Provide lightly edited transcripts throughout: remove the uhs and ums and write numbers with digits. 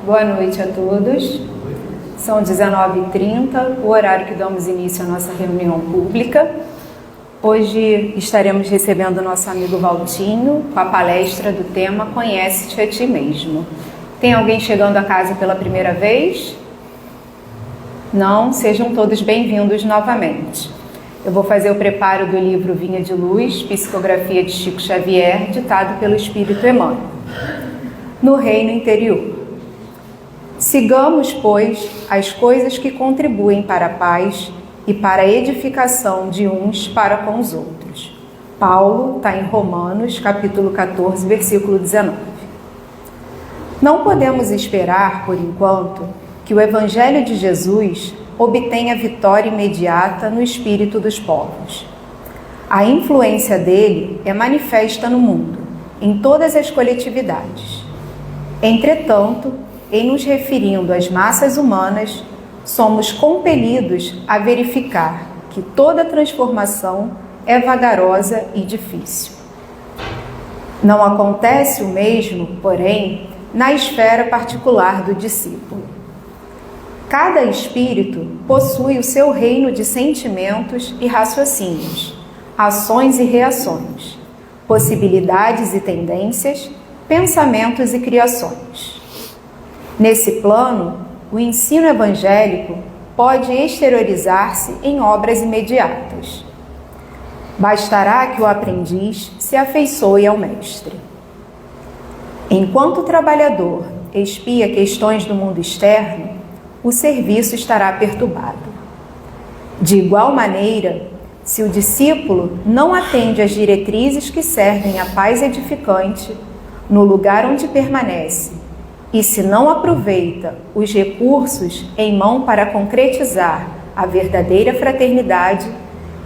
Boa noite a todos. São 19h30, o horário que damos início à nossa reunião pública. Hoje estaremos recebendo nosso amigo Valtinho com a palestra do tema Conhece-te a ti mesmo. Tem alguém chegando a casa pela primeira vez? Não? Sejam todos bem-vindos novamente. Eu vou fazer o preparo do livro Vinha de Luz, Psicografia de Chico Xavier, ditado pelo Espírito Emmanuel. No reino interior. Sigamos, pois, as coisas que contribuem para a paz e para a edificação de uns para com os outros. Paulo está em Romanos, capítulo 14, versículo 19. Não podemos esperar, por enquanto, que o Evangelho de Jesus obtenha vitória imediata no espírito dos povos. A influência dele é manifesta no mundo, em todas as coletividades. Entretanto, em nos referindo às massas humanas, somos compelidos a verificar que toda transformação é vagarosa e difícil. Não acontece o mesmo, porém, na esfera particular do discípulo. Cada espírito possui o seu reino de sentimentos e raciocínios, ações e reações, possibilidades e tendências, pensamentos e criações. Nesse plano, o ensino evangélico pode exteriorizar-se em obras imediatas. Bastará que o aprendiz se afeiçoe ao mestre. Enquanto o trabalhador expia questões do mundo externo, o serviço estará perturbado. De igual maneira, se o discípulo não atende às diretrizes que servem à paz edificante no lugar onde permanece, e se não aproveita os recursos em mão para concretizar a verdadeira fraternidade,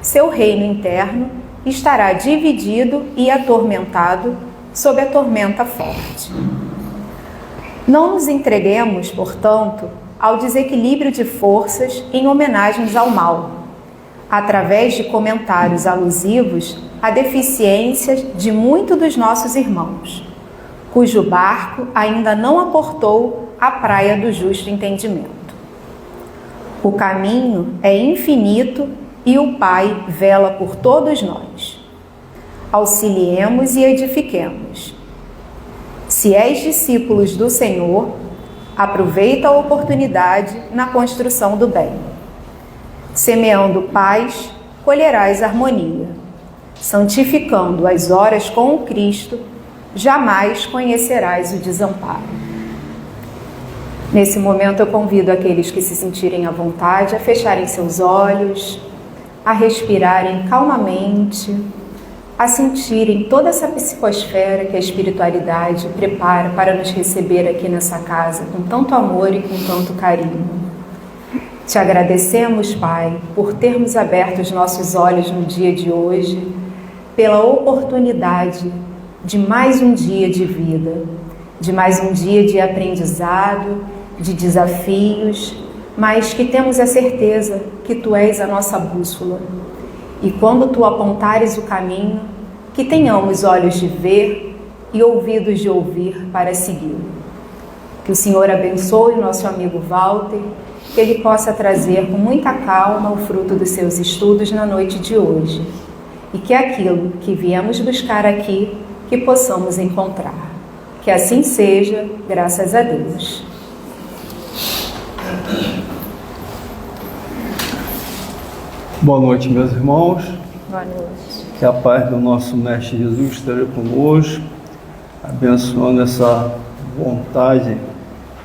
seu reino interno estará dividido e atormentado sob a tormenta forte. Não nos entreguemos, portanto, ao desequilíbrio de forças em homenagens ao mal, através de comentários alusivos a deficiências de muitos dos nossos irmãos, cujo barco ainda não aportou à praia do justo entendimento. O caminho é infinito e o Pai vela por todos nós. Auxiliemos e edifiquemos. Se és discípulos do Senhor, aproveita a oportunidade na construção do bem. Semeando paz, colherás harmonia. Santificando as horas com o Cristo, jamais conhecerás o desamparo. Nesse momento eu convido aqueles que se sentirem à vontade a fecharem seus olhos, a respirarem calmamente, a sentirem toda essa psicosfera que a espiritualidade prepara para nos receber aqui nessa casa com tanto amor e com tanto carinho. Te agradecemos, Pai, por termos aberto os nossos olhos no dia de hoje, pela oportunidade de mais um dia de vida, de mais um dia de aprendizado, de desafios, mas que temos a certeza que Tu és a nossa bússola. E quando Tu apontares o caminho, que tenhamos olhos de ver e ouvidos de ouvir para segui-lo. Que o Senhor abençoe o nosso amigo Walter, que ele possa trazer com muita calma o fruto dos seus estudos na noite de hoje. E que aquilo que viemos buscar aqui, que possamos encontrar. Que assim seja, graças a Deus. Boa noite, meus irmãos. Boa noite. Que a paz do nosso Mestre Jesus esteja conosco, abençoando essa vontade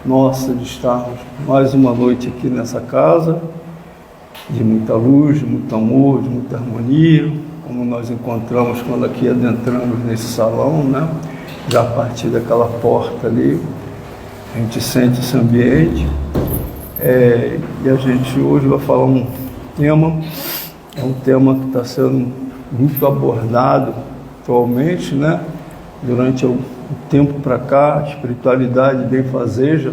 nossa de estarmos mais uma noite aqui nessa casa, de muita luz, de muito amor, de muita harmonia, como nós encontramos quando aqui adentramos nesse salão, né? Já a partir daquela porta ali, a gente sente esse ambiente. E a gente hoje vai falar um tema que está sendo muito abordado atualmente, né? Durante o tempo para cá, a espiritualidade benfazeja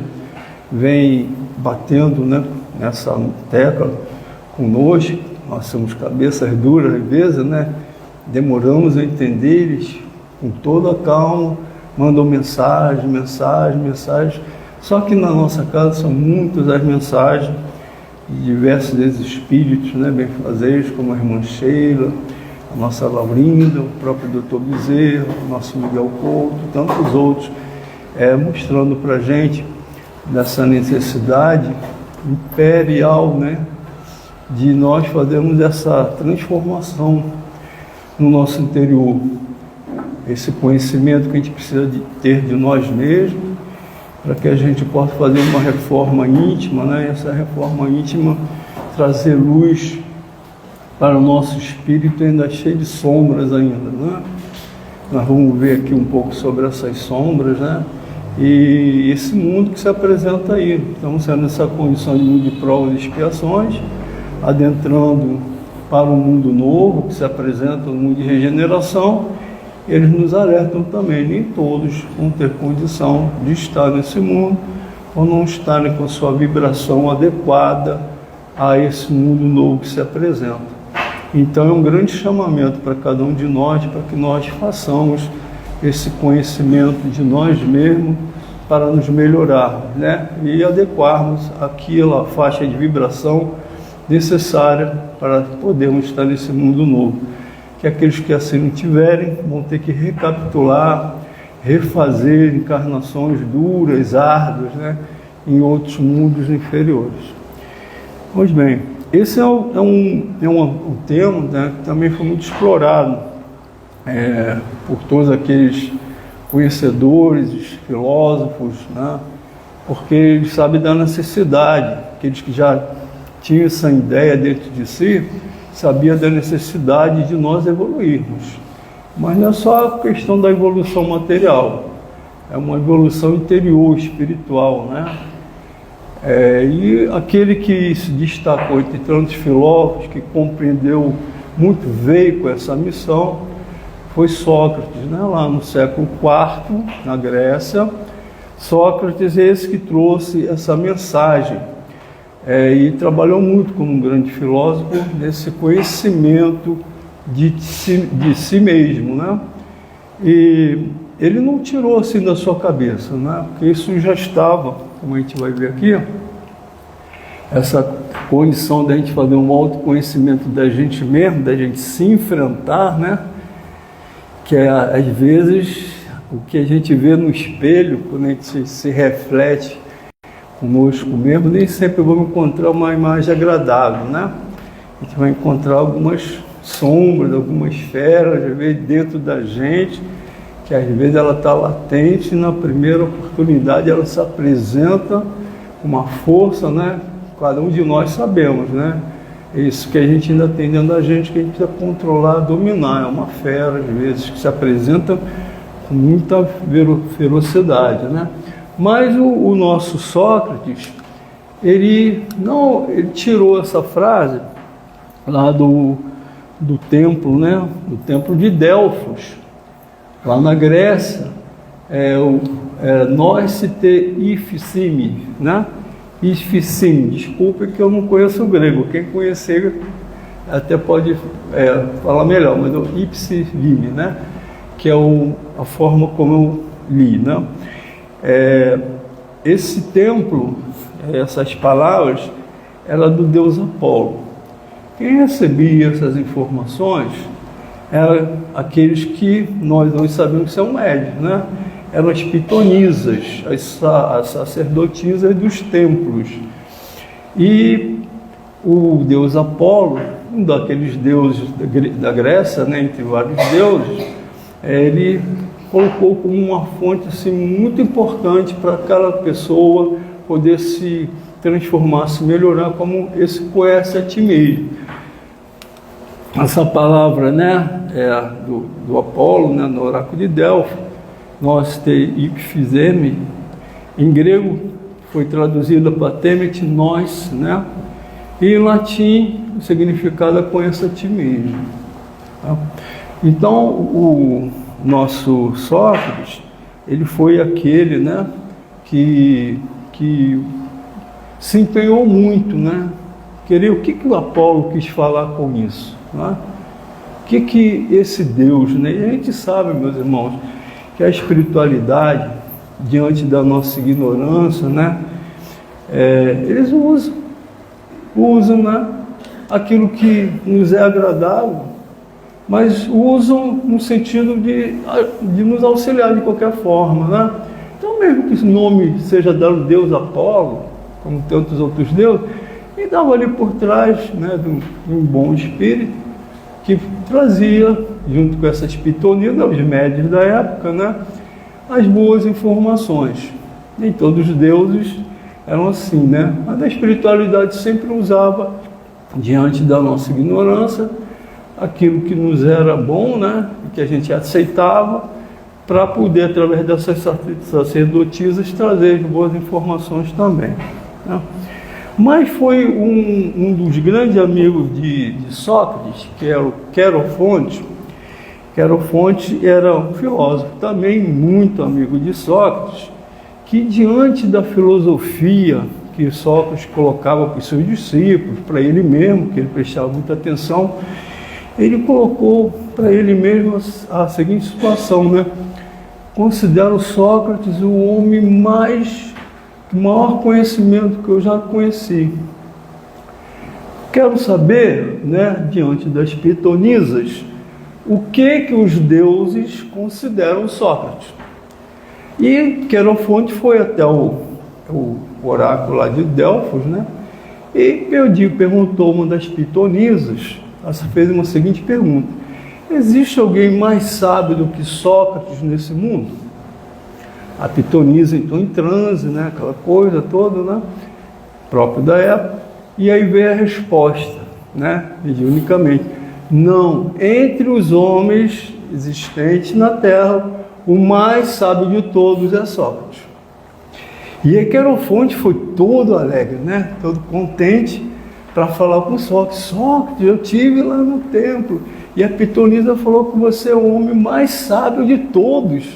vem batendo, né, nessa tecla conosco. Nós somos cabeças duras às vezes, né? Demoramos a entender, eles com toda a calma mandam mensagens, Só que na nossa casa são muitas as mensagens de diversos desses espíritos, né, benfazejos, como a irmã Sheila, a nossa Laurinda, o próprio Dr. Bezerra, o nosso Miguel Couto, tantos outros, mostrando para a gente dessa necessidade imperial, né, de nós fazermos essa transformação no nosso interior, esse conhecimento que a gente precisa de ter de nós mesmos, para que a gente possa fazer uma reforma íntima, né? E essa reforma íntima trazer luz para o nosso espírito ainda cheio de sombras ainda, né? Nós vamos ver aqui um pouco sobre essas sombras, né? E esse mundo que se apresenta aí. Estamos sendo nessa condição de mundo de provas e expiações, adentrando para um mundo novo que se apresenta, um mundo de regeneração. Eles nos alertam também, nem todos vão ter condição de estar nesse mundo ou não estarem com a sua vibração adequada a esse mundo novo que se apresenta. Então é um grande chamamento para cada um de nós, para que nós façamos esse conhecimento de nós mesmos para nos melhorarmos, né? E adequarmos aquela faixa de vibração necessária para podermos estar nesse mundo novo. Que aqueles que assim não tiverem vão ter que recapitular, refazer encarnações duras, árduas, né, em outros mundos inferiores. Pois bem, esse é um tema, né, que também foi muito explorado por todos aqueles conhecedores, filósofos, né, porque eles sabem da necessidade, aqueles que já tinham essa ideia dentro de si, sabia da necessidade de nós evoluirmos. Mas não é só a questão da evolução material, é uma evolução interior, espiritual, né? E aquele que se destacou entre tantos filósofos, que compreendeu muito, veio com essa missão, foi Sócrates, né? Lá no século IV, na Grécia. Sócrates é esse que trouxe essa mensagem. E trabalhou muito como um grande filósofo nesse conhecimento de si mesmo, né? E ele não tirou assim da sua cabeça, né? Porque isso já estava, como a gente vai ver aqui, essa condição da gente fazer um autoconhecimento da gente mesmo, da gente se enfrentar, né? Que é, às vezes, o que a gente vê no espelho, quando a gente se reflete conosco mesmo, nem sempre vamos encontrar uma imagem agradável, né? A gente vai encontrar algumas sombras, algumas feras, às vezes dentro da gente, que às vezes ela está latente e na primeira oportunidade ela se apresenta com uma força, né? Cada um de nós sabemos, né? Isso que a gente ainda tem dentro da gente, que a gente precisa controlar, dominar. É uma fera, às vezes, que se apresenta com muita ferocidade, né? Mas o nosso Sócrates, ele tirou essa frase lá do templo, né? Do templo de Delfos, lá na Grécia, nós te ifsimi, né? Ifsimi, desculpa que eu não conheço o grego, quem conhecer até pode falar melhor, mas o ipsivimi, né? Que é a forma como eu li, né? Esse templo, essas palavras, era do deus Apolo. Quem recebia essas informações eram aqueles que nós não sabemos que são médios, né? Eram as pitonisas, as sacerdotisas dos templos. E o deus Apolo, um daqueles deuses da Grécia, né, entre vários deuses, ele colocou como uma fonte assim, muito importante para aquela pessoa poder se transformar, se melhorar, como esse conhece a ti mesmo. Essa palavra, né, do Apolo, né, no oráculo de Delfos, nós te ipfizemi, em grego foi traduzida para temet nós, né, e em latim o significado é conheça a ti mesmo. Tá? Então o nosso Sócrates, ele foi aquele, né, que se empenhou muito, né, querer o que o Apolo quis falar com isso, né? O que esse Deus, né? E a gente sabe, meus irmãos, que a espiritualidade, diante da nossa ignorância, né? Eles usam, né, aquilo que nos é agradável, mas usam no sentido de nos auxiliar de qualquer forma, né? Então, mesmo que esse nome seja dado Deus Apolo, como tantos outros deuses, ele dava ali por trás, né, de um bom espírito que trazia, junto com essas pitonias, os médios da época, né, as boas informações. Nem todos os deuses eram assim, né? Mas a espiritualidade sempre usava, diante da nossa ignorância, aquilo que nos era bom, né, que a gente aceitava, para poder, através dessas sacerdotisas, trazer as boas informações também, né? Mas foi um dos grandes amigos de Sócrates, que era o Querofonte. Querofonte era um filósofo também muito amigo de Sócrates, que diante da filosofia que Sócrates colocava para os seus discípulos, para ele mesmo, que ele prestava muita atenção, ele colocou para ele mesmo a seguinte situação, né? Considero Sócrates o homem maior conhecimento que eu já conheci. Quero saber, né, diante das pitonisas, o que os deuses consideram Sócrates. E Querofonte foi até o oráculo lá de Delfos, né? E perguntou uma das pitonisas, ela fez uma seguinte pergunta: existe alguém mais sábio do que Sócrates nesse mundo? A pitonisa entrou em transe, né? Aquela coisa toda, né? Próprio da época. E aí veio a resposta, né? Mediunicamente: não, entre os homens existentes na Terra, o mais sábio de todos é Sócrates. E aí Querofonte foi todo alegre, né? Todo contente para falar com Sócrates. Sócrates, eu estive lá no templo e a pitonisa falou que você é o homem mais sábio de todos.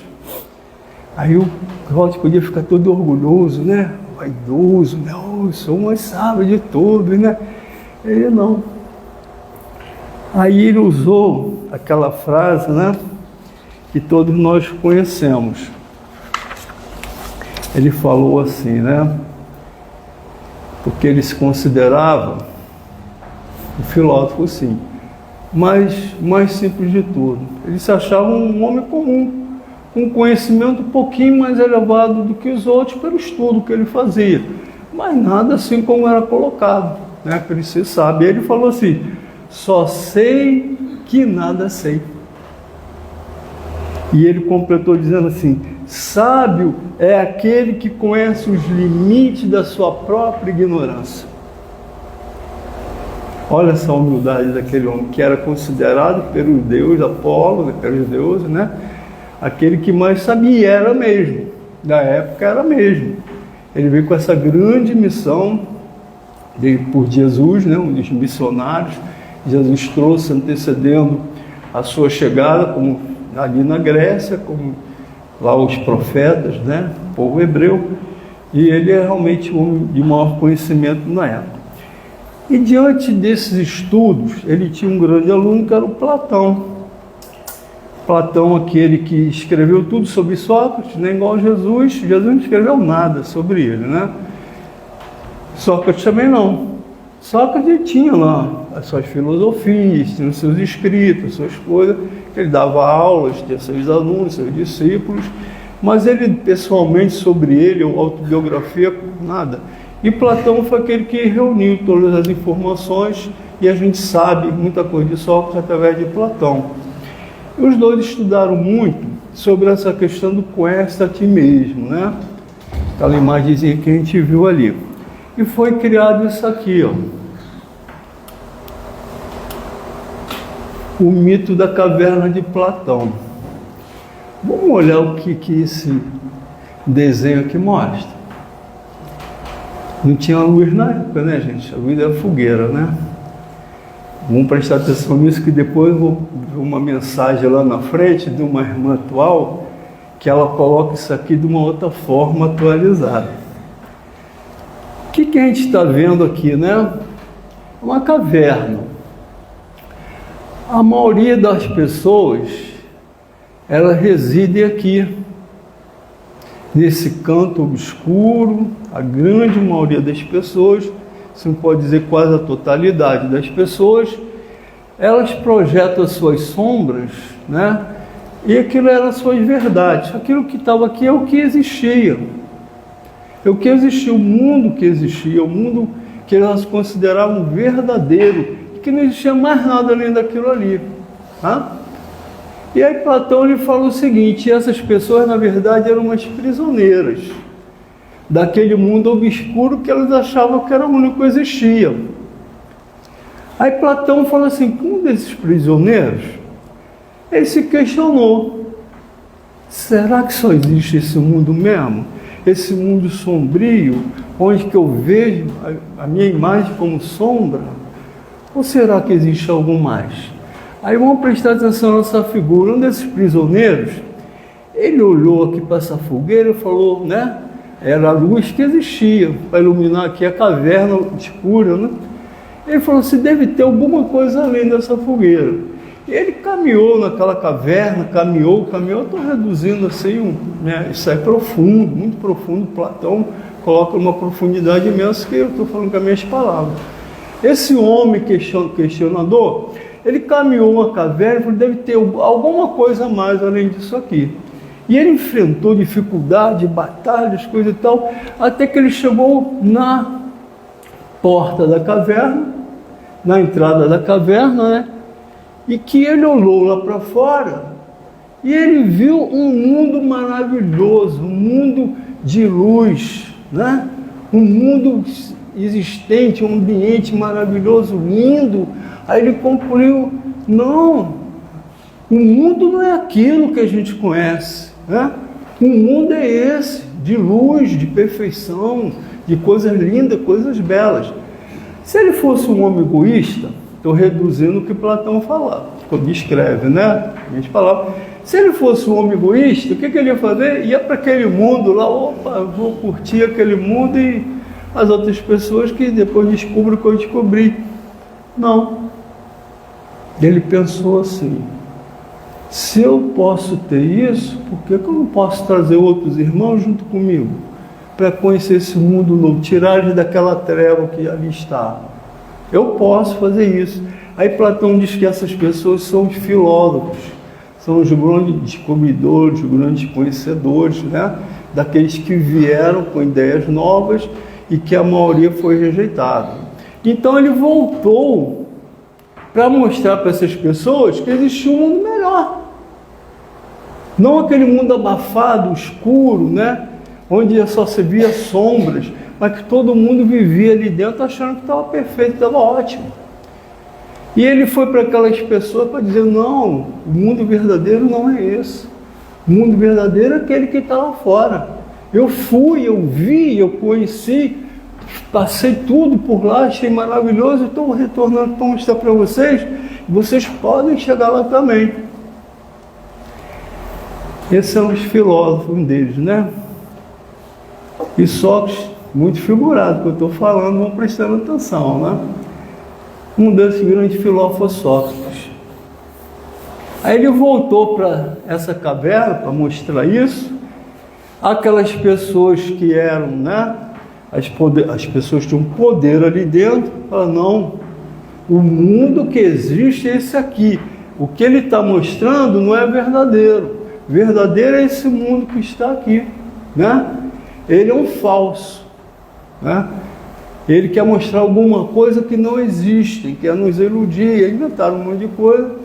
Aí o Sócrates podia ficar todo orgulhoso, né? Vaidoso, né? Oh, eu sou o mais sábio de todos, né? Ele não. Aí ele usou aquela frase, né, que todos nós conhecemos. Ele falou assim, né? Porque ele se considerava um filósofo, sim, mas mais simples de tudo. Ele se achava um homem comum, com um conhecimento um pouquinho mais elevado do que os outros pelo estudo que ele fazia, mas nada assim como era colocado, né? Para ele ser sábio. E ele falou assim: só sei que nada sei. E ele completou dizendo assim: sábio é aquele que conhece os limites da sua própria ignorância. Olha essa humildade daquele homem, que era considerado pelos deuses, Apolo, né, pelos deuses, né, aquele que mais sabia, era mesmo, da época era mesmo. Ele veio com essa grande missão por Jesus, né, um dos missionários. Jesus trouxe antecedendo a sua chegada, como ali na Grécia, como lá os profetas, né, o povo hebreu, e ele é realmente um homem de maior conhecimento na época. E diante desses estudos, ele tinha um grande aluno que era o Platão. Platão, aquele que escreveu tudo sobre Sócrates, né, igual Jesus. Jesus não escreveu nada sobre ele, né? Sócrates também não. Sócrates tinha lá as suas filosofias, tinha os seus escritos, as suas coisas, ele dava aulas, tinha seus alunos, seus discípulos, mas ele, pessoalmente, sobre ele, ou autobiografia, nada. E Platão foi aquele que reuniu todas as informações, e a gente sabe muita coisa de Sócrates através de Platão. E os dois estudaram muito sobre essa questão do conhece a ti mesmo, né? Aquela imagenzinha que a gente viu ali. E foi criado isso aqui, ó. O mito da caverna de Platão. Vamos olhar o que esse desenho aqui mostra. Não tinha luz na época, né, gente? A luz era fogueira, né? Vamos prestar atenção nisso, que depois eu vou ver uma mensagem lá na frente de uma irmã atual, que ela coloca isso aqui de uma outra forma atualizada. O que a gente está vendo aqui, né? Uma caverna. A maioria das pessoas, ela reside aqui. nesse canto obscuro, a grande maioria das pessoas, se não pode dizer quase a totalidade das pessoas, elas projetam as suas sombras, né? E aquilo eram as suas verdades. Aquilo que estava aqui é o que existia. É o que existia, o mundo que existia, o mundo que elas consideravam verdadeiro, que não existia mais nada além daquilo ali. Tá? E aí Platão ele fala o seguinte: essas pessoas na verdade eram umas prisioneiras daquele mundo obscuro que elas achavam que era o único que existia. Aí Platão fala assim: um desses prisioneiros, ele se questionou: será que só existe esse mundo mesmo? Esse mundo sombrio, onde que eu vejo a minha imagem como sombra? Ou será que existe algo mais? Aí vamos prestar atenção nessa figura. Um desses prisioneiros, ele olhou aqui para essa fogueira e falou, né? Era a luz que existia para iluminar aqui a caverna escura, né? Ele falou assim: deve ter alguma coisa além dessa fogueira. E ele caminhou naquela caverna, caminhou. Estou reduzindo assim, né? Isso é profundo, muito profundo. Platão coloca uma profundidade imensa que eu estou falando com as minhas palavras. Esse homem questionador, ele caminhou uma caverna e falou: deve ter alguma coisa a mais além disso aqui. E ele enfrentou dificuldade, batalhas, coisa e tal, até que ele chegou na porta da caverna, na entrada da caverna, né? E que ele olhou lá para fora e ele viu um mundo maravilhoso, um mundo de luz, né? Um mundo existente, um ambiente maravilhoso, lindo. Aí ele concluiu: não, o mundo não é aquilo que a gente conhece, né? O mundo é esse, de luz, de perfeição, de coisas lindas, coisas belas. Se ele fosse um homem egoísta, estou reduzindo o que Platão falava, descreve, né? Minhas palavras. Se ele fosse um homem egoísta, o que ele ia fazer? Ia para aquele mundo lá, opa, vou curtir aquele mundo e as outras pessoas que depois descobrem o que eu descobri. Não. Ele pensou assim: se eu posso ter isso, por que eu não posso trazer outros irmãos junto comigo? Para conhecer esse mundo novo, tirar eles daquela treva que ali está. Eu posso fazer isso. Aí Platão diz que essas pessoas são os filósofos, são os grandes descobridores, os grandes conhecedores, né? Daqueles que vieram com ideias novas e que a maioria foi rejeitada. Então ele voltou para mostrar para essas pessoas que existia um mundo melhor. Não aquele mundo abafado, escuro, né? Onde só se via sombras, mas que todo mundo vivia ali dentro achando que estava perfeito, estava ótimo. E ele foi para aquelas pessoas para dizer: não, o mundo verdadeiro não é esse. O mundo verdadeiro é aquele que está lá fora. Eu fui, eu vi, eu conheci, passei tudo por lá, achei maravilhoso, estou retornando para mostrar para vocês, vocês podem chegar lá também. Esses são os filósofos, um deles, né? E Sócrates, muito figurado que eu estou falando, vão prestando atenção, né? Um desses grandes filósofos, Sócrates. Aí ele voltou para essa caverna para mostrar isso. Aquelas pessoas que eram, né? As pessoas tinham poder ali dentro. Falaram: não, o mundo que existe é esse aqui. O que ele está mostrando não é verdadeiro. Verdadeiro é esse mundo que está aqui, né? Ele é um falso, né? Ele quer mostrar alguma coisa que não existe, quer nos iludir, inventaram um monte de coisa.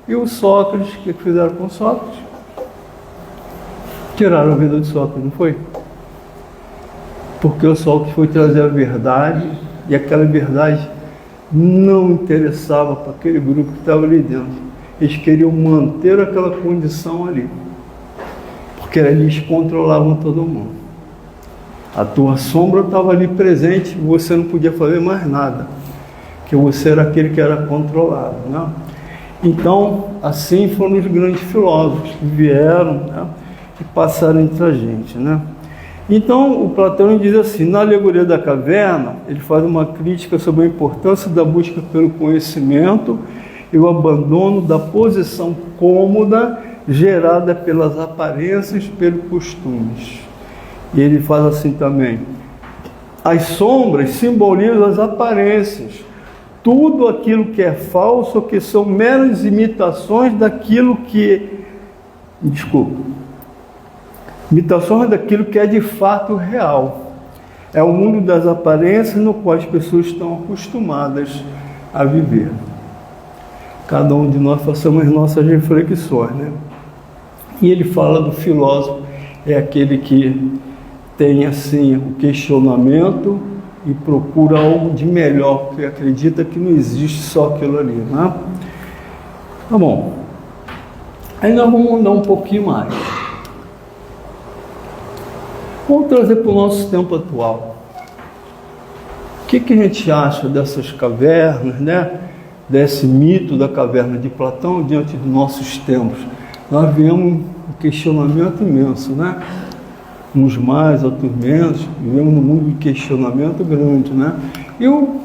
E o Sócrates, o que fizeram com Sócrates? Tiraram a vida de Sócrates, não foi? Porque o Sócrates foi trazer a verdade, e aquela verdade não interessava para aquele grupo que estava ali dentro. Eles queriam manter aquela condição ali, porque eles controlavam todo mundo. A tua sombra estava ali presente, você não podia fazer mais nada, porque você era aquele que era controlado, né? Então, assim foram os grandes filósofos que vieram, né, e passaram entre a gente, né? Então, o Platão diz assim, na alegoria da caverna, ele faz uma crítica sobre a importância da busca pelo conhecimento e o abandono da posição cômoda gerada pelas aparências, pelos costumes. E ele fala assim também: as sombras simbolizam as aparências, tudo aquilo que é falso ou que são meras imitações daquilo que... imitações daquilo que é de fato real. É o mundo das aparências no qual as pessoas estão acostumadas a viver. Cada um de nós façamos nossas reflexões, né? E ele fala do filósofo, é aquele que tem assim o questionamento e procura algo de melhor, porque acredita que não existe só aquilo ali, né? Tá bom. Aí nós vamos andar um pouquinho mais. Vamos trazer para o nosso tempo atual. O que a gente acha dessas cavernas, né? Desse mito da caverna de Platão diante dos nossos tempos? Nós vemos um questionamento imenso, né? Uns mais, outros menos, vivemos num mundo de questionamento grande, né? E o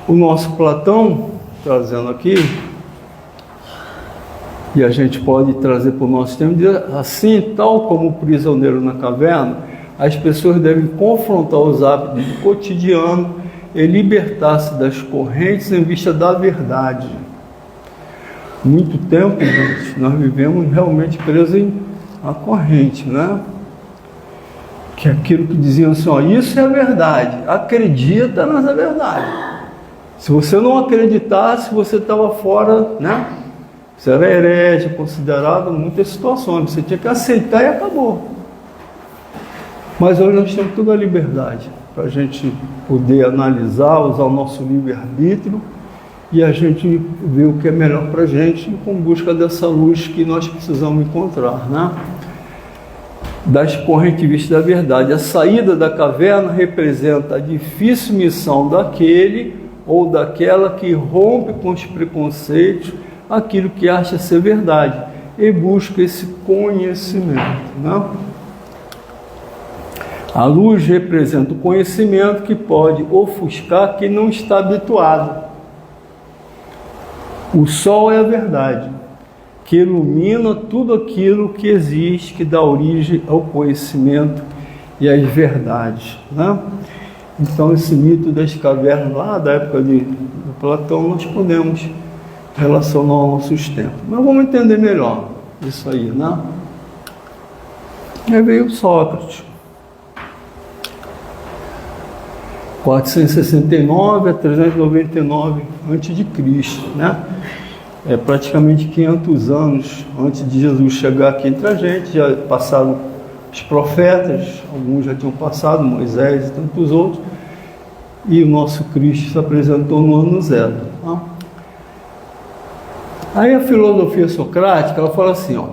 nosso Platão, trazendo aqui, e a gente pode trazer para o nosso tempo, diz assim: tal como o prisioneiro na caverna, as pessoas devem confrontar os hábitos do cotidiano e libertar-se das correntes em vista da verdade. Muito tempo, gente, nós vivemos realmente presos à corrente, né? Que é aquilo que diziam assim: ó, isso é a verdade, acredita nessa verdade. Se você não acreditasse, você estava fora, né? Você era herege, considerado em muitas situações, você tinha que aceitar e acabou. Mas hoje nós temos toda a liberdade para a gente poder analisar, usar o nosso livre-arbítrio e a gente ver o que é melhor para a gente com busca dessa luz que nós precisamos encontrar, né? Das correntes vistas da verdade. A saída da caverna representa a difícil missão daquele ou daquela que rompe com os preconceitos, aquilo que acha ser verdade, e busca esse conhecimento, né? A luz representa o conhecimento que pode ofuscar quem não está habituado. O sol é a verdade, que ilumina tudo aquilo que existe, que dá origem ao conhecimento e às verdades, né? Então, esse mito das cavernas lá da época de Platão, nós podemos relacionar aos nossos tempos. Mas vamos entender melhor isso aí, né? Aí veio Sócrates. 469 a 399 a.C., né? É praticamente 500 anos antes de Jesus chegar aqui entre a gente. Já passaram os profetas, alguns já tinham passado, Moisés e tantos outros, e o nosso Cristo se apresentou no ano zero, tá? Aí a filosofia socrática, ela fala assim, ó: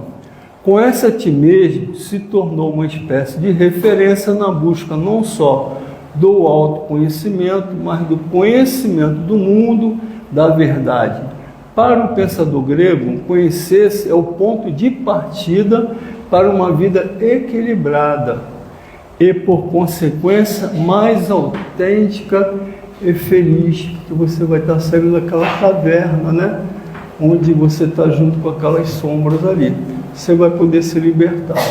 conhece a ti mesmo se tornou uma espécie de referência na busca não só do autoconhecimento, mas do conhecimento do mundo, da verdade. Para o pensador grego, conhecer-se é o ponto de partida para uma vida equilibrada e, por consequência, mais autêntica e feliz, que você vai estar saindo daquela caverna, né? Onde você está junto com aquelas sombras ali. Você vai poder se libertar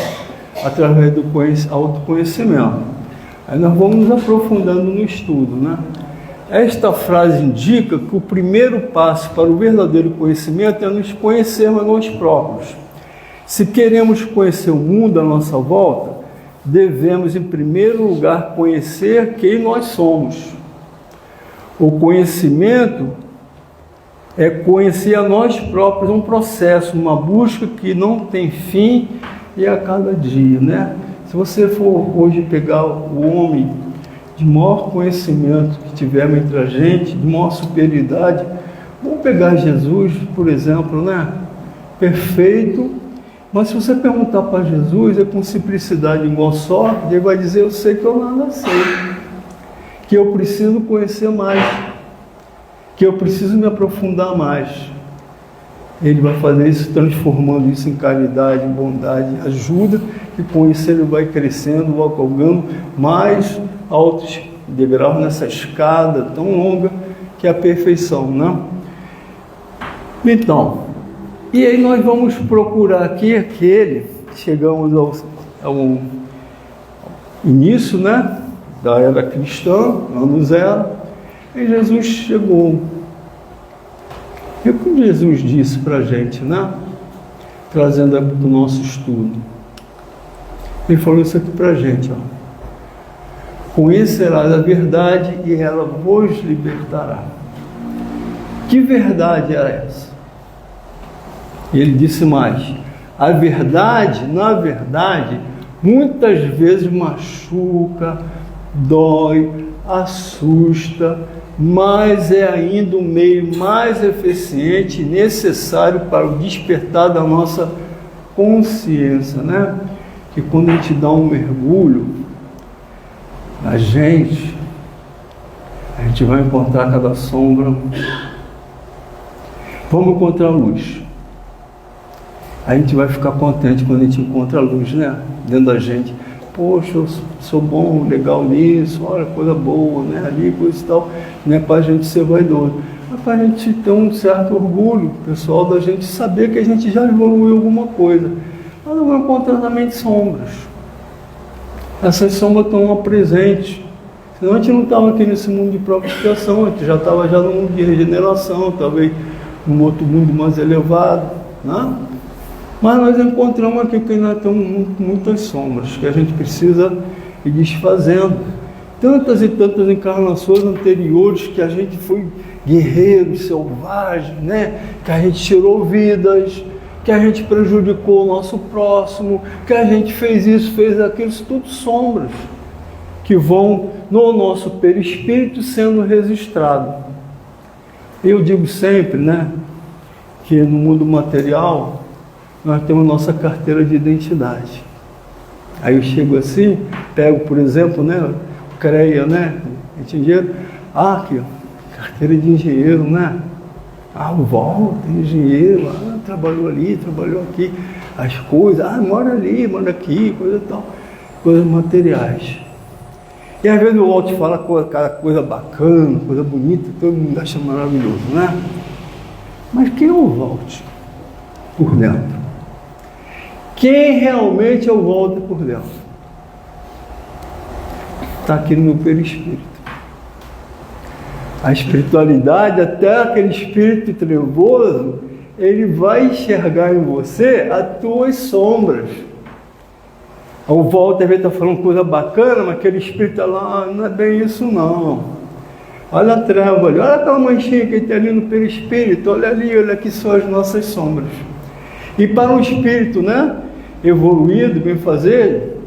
através do autoconhecimento. Aí nós vamos nos aprofundando no estudo, né? Esta frase indica que o primeiro passo para o verdadeiro conhecimento é nos conhecermos a nós próprios. Se queremos conhecer o mundo à nossa volta, devemos, em primeiro lugar, conhecer quem nós somos. O conhecimento é conhecer a nós próprios, um processo, uma busca que não tem fim e a cada dia, né? Se você for hoje pegar o homem de maior conhecimento que tivemos entre a gente, de maior superioridade, vamos pegar Jesus, por exemplo, né? Perfeito, mas se você perguntar para Jesus, é com simplicidade igual só, ele vai dizer: eu sei que eu nada sei, que eu preciso conhecer mais, que eu preciso me aprofundar mais. Ele vai fazer isso, transformando isso em caridade, em bondade, ajuda, e com isso ele vai crescendo, vai galgando mais altos degraus nessa escada tão longa que é a perfeição, né? Então, e aí nós vamos procurar aqui aquele, chegamos ao início, né, da era cristã, ano zero, e Jesus chegou. E o que Jesus disse para a gente, né? Trazendo para o nosso estudo. Ele falou isso aqui para a gente, ó. Conhecerás a verdade e ela vos libertará. Que verdade era essa? E ele disse mais: a verdade, na verdade, muitas vezes machuca, dói, assusta, mas é ainda o meio mais eficiente e necessário para o despertar da nossa consciência, né? Que quando a gente dá um mergulho, a gente vai encontrar cada sombra. Vamos encontrar a luz. A gente vai ficar contente quando a gente encontra a luz, né? Dentro da gente. Poxa, eu sou bom, legal nisso, olha, coisa boa, né? Ali, coisa e tal. Não é para a gente ser vaidoso, é para a gente ter um certo orgulho, pessoal, da gente saber que a gente já evoluiu alguma coisa. Mas não encontrar também sombras. Essas sombras estão lá presentes. Senão a gente não estava aqui nesse mundo de própria expiação, a gente já estava já no mundo de regeneração, talvez num outro mundo mais elevado, né? Mas nós encontramos aqui que ainda temos muitas sombras que a gente precisa ir desfazendo. Tantas e tantas encarnações anteriores que a gente foi guerreiro, selvagem, né? Que a gente tirou vidas, que a gente prejudicou o nosso próximo, que a gente fez isso, fez aquilo, isso tudo sombras que vão no nosso perispírito sendo registrado. Eu digo sempre, né, que no mundo material nós temos nossa carteira de identidade. Aí eu chego assim, pego, por exemplo, né, o CREA, né, engenheiro, aqui, ó, carteira de engenheiro, né, o Walter, engenheiro, trabalhou ali, trabalhou aqui, as coisas, mora ali, mora aqui, coisa tal, coisas materiais. E às vezes o Walter fala aquela coisa bacana, coisa bonita, todo mundo acha maravilhoso, né? Mas quem é o Walter por dentro? Quem realmente é o Walter por dentro? Está aqui no meu perispírito. A espiritualidade, até aquele espírito trevoso, ele vai enxergar em você as tuas sombras. O Walter às vezes está falando coisa bacana, mas aquele espírito está lá, não é bem isso não. Olha a treva ali, olha aquela manchinha que tem ali no perispírito, olha ali, olha aqui são as nossas sombras. E para um espírito, né, evoluído, bem fazer,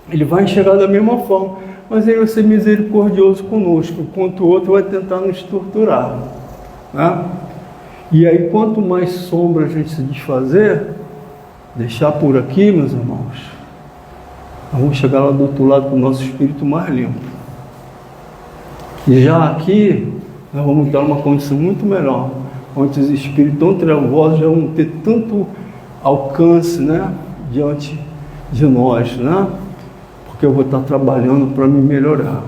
ele vai enxergar da mesma forma, mas ele vai ser misericordioso conosco, enquanto o outro vai tentar nos torturar, né? E aí quanto mais sombra a gente se desfazer, deixar por aqui, meus irmãos, nós vamos chegar lá do outro lado com o nosso espírito mais limpo. E já aqui, nós vamos dar uma condição muito melhor, onde os espíritos tão trevosos já vão ter tanto alcance, né, diante de nós, né? Porque eu vou estar trabalhando para me melhorar.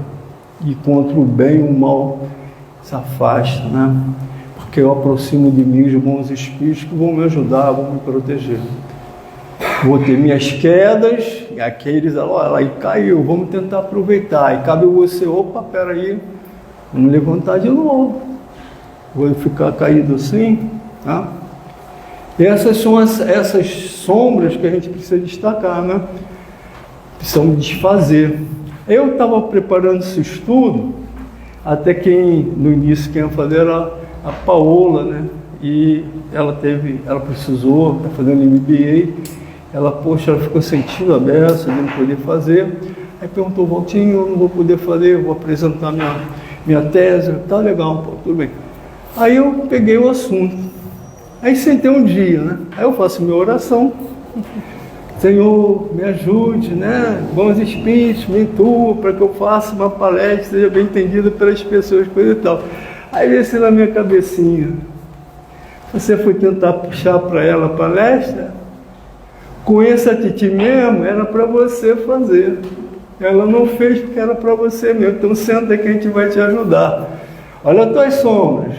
E contra o bem e o mal se afasta, né? Porque eu aproximo de mim os bons espíritos que vão me ajudar, vão me proteger. Vou ter minhas quedas, e aqueles, olha, aí caiu, vamos tentar aproveitar. E cabe você, opa, peraí, vamos levantar de novo. Vou ficar caído assim, tá? Essas são essas sombras que a gente precisa destacar, né? Precisamos desfazer. Eu estava preparando esse estudo, até no início quem ia fazer era a Paola, né? E ela precisou, está fazendo MBA, ela ficou sentindo a beça de não poder fazer. Aí perguntou, Valtinho, eu não vou poder fazer, eu vou apresentar minha tese, tá legal, pô, tudo bem. Aí eu peguei o assunto. Aí sentei um dia, né? Aí eu faço minha oração. Senhor, me ajude, né? Bons espíritos, me intua para que eu faça uma palestra, seja bem entendida pelas pessoas, coisa e tal. Aí veio assim na minha cabecinha. Você foi tentar puxar para ela a palestra? Conheça a Titi mesmo, era para você fazer. Ela não fez porque era para você mesmo. Então senta que a gente vai te ajudar. Olha as tuas sombras.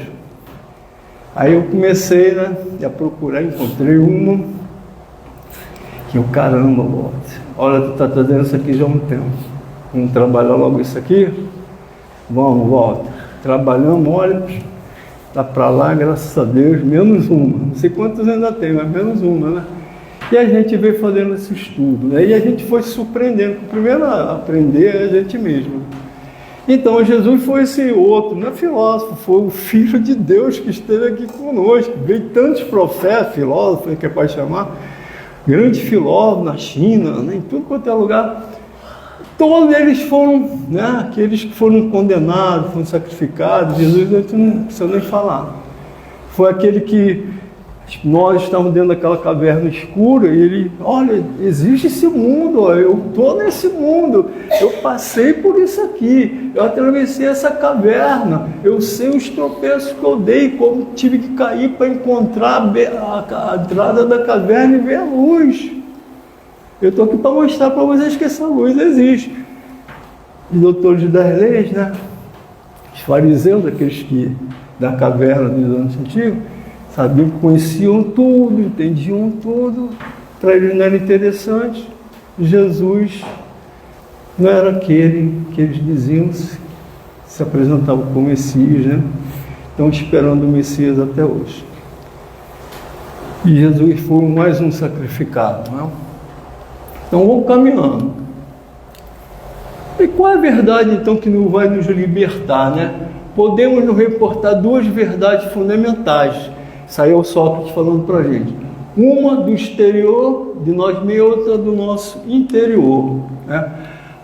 Aí eu comecei, né, a procurar, encontrei uma que eu, caramba, olha, tu está trazendo isso aqui já há um tempo. Vamos trabalhar logo isso aqui? Vamos, volta. Trabalhamos, olha, tá para lá, graças a Deus, menos uma. Não sei quantos ainda tem, mas menos uma, né? E a gente veio fazendo esse estudo, né? E a gente foi se surpreendendo. Primeiro a aprender é a gente mesmo. Então, Jesus foi esse outro, não é filósofo, foi o Filho de Deus que esteve aqui conosco. Veio tantos profetas, filósofos, que é para chamar, grandes filósofos na China, né, em tudo quanto é lugar. Todos eles foram, né, aqueles que foram condenados, foram sacrificados. Jesus, a gente não precisa nem falar. Foi aquele que nós estávamos dentro daquela caverna escura e ele, olha, existe esse mundo, ó, eu estou nesse mundo, eu passei por isso aqui, eu atravessei essa caverna, eu sei os tropeços que eu dei, como tive que cair para encontrar a entrada da caverna e ver a luz. Eu estou aqui para mostrar para vocês que essa luz existe. Os doutores das leis, né? Os fariseus, aqueles que da caverna dos anos antigos, sabiam, conheciam tudo, entendiam tudo, para eles não era interessante. Jesus não era aquele que eles diziam, se apresentavam como Messias, né? Estão esperando o Messias até hoje. E Jesus foi mais um sacrificado, não é? Então vamos caminhando. E qual é a verdade então que vai nos libertar, né? Podemos nos reportar duas verdades fundamentais. Saiu Sócrates falando para a gente. Uma do exterior de nós mesmos, outra do nosso interior, né?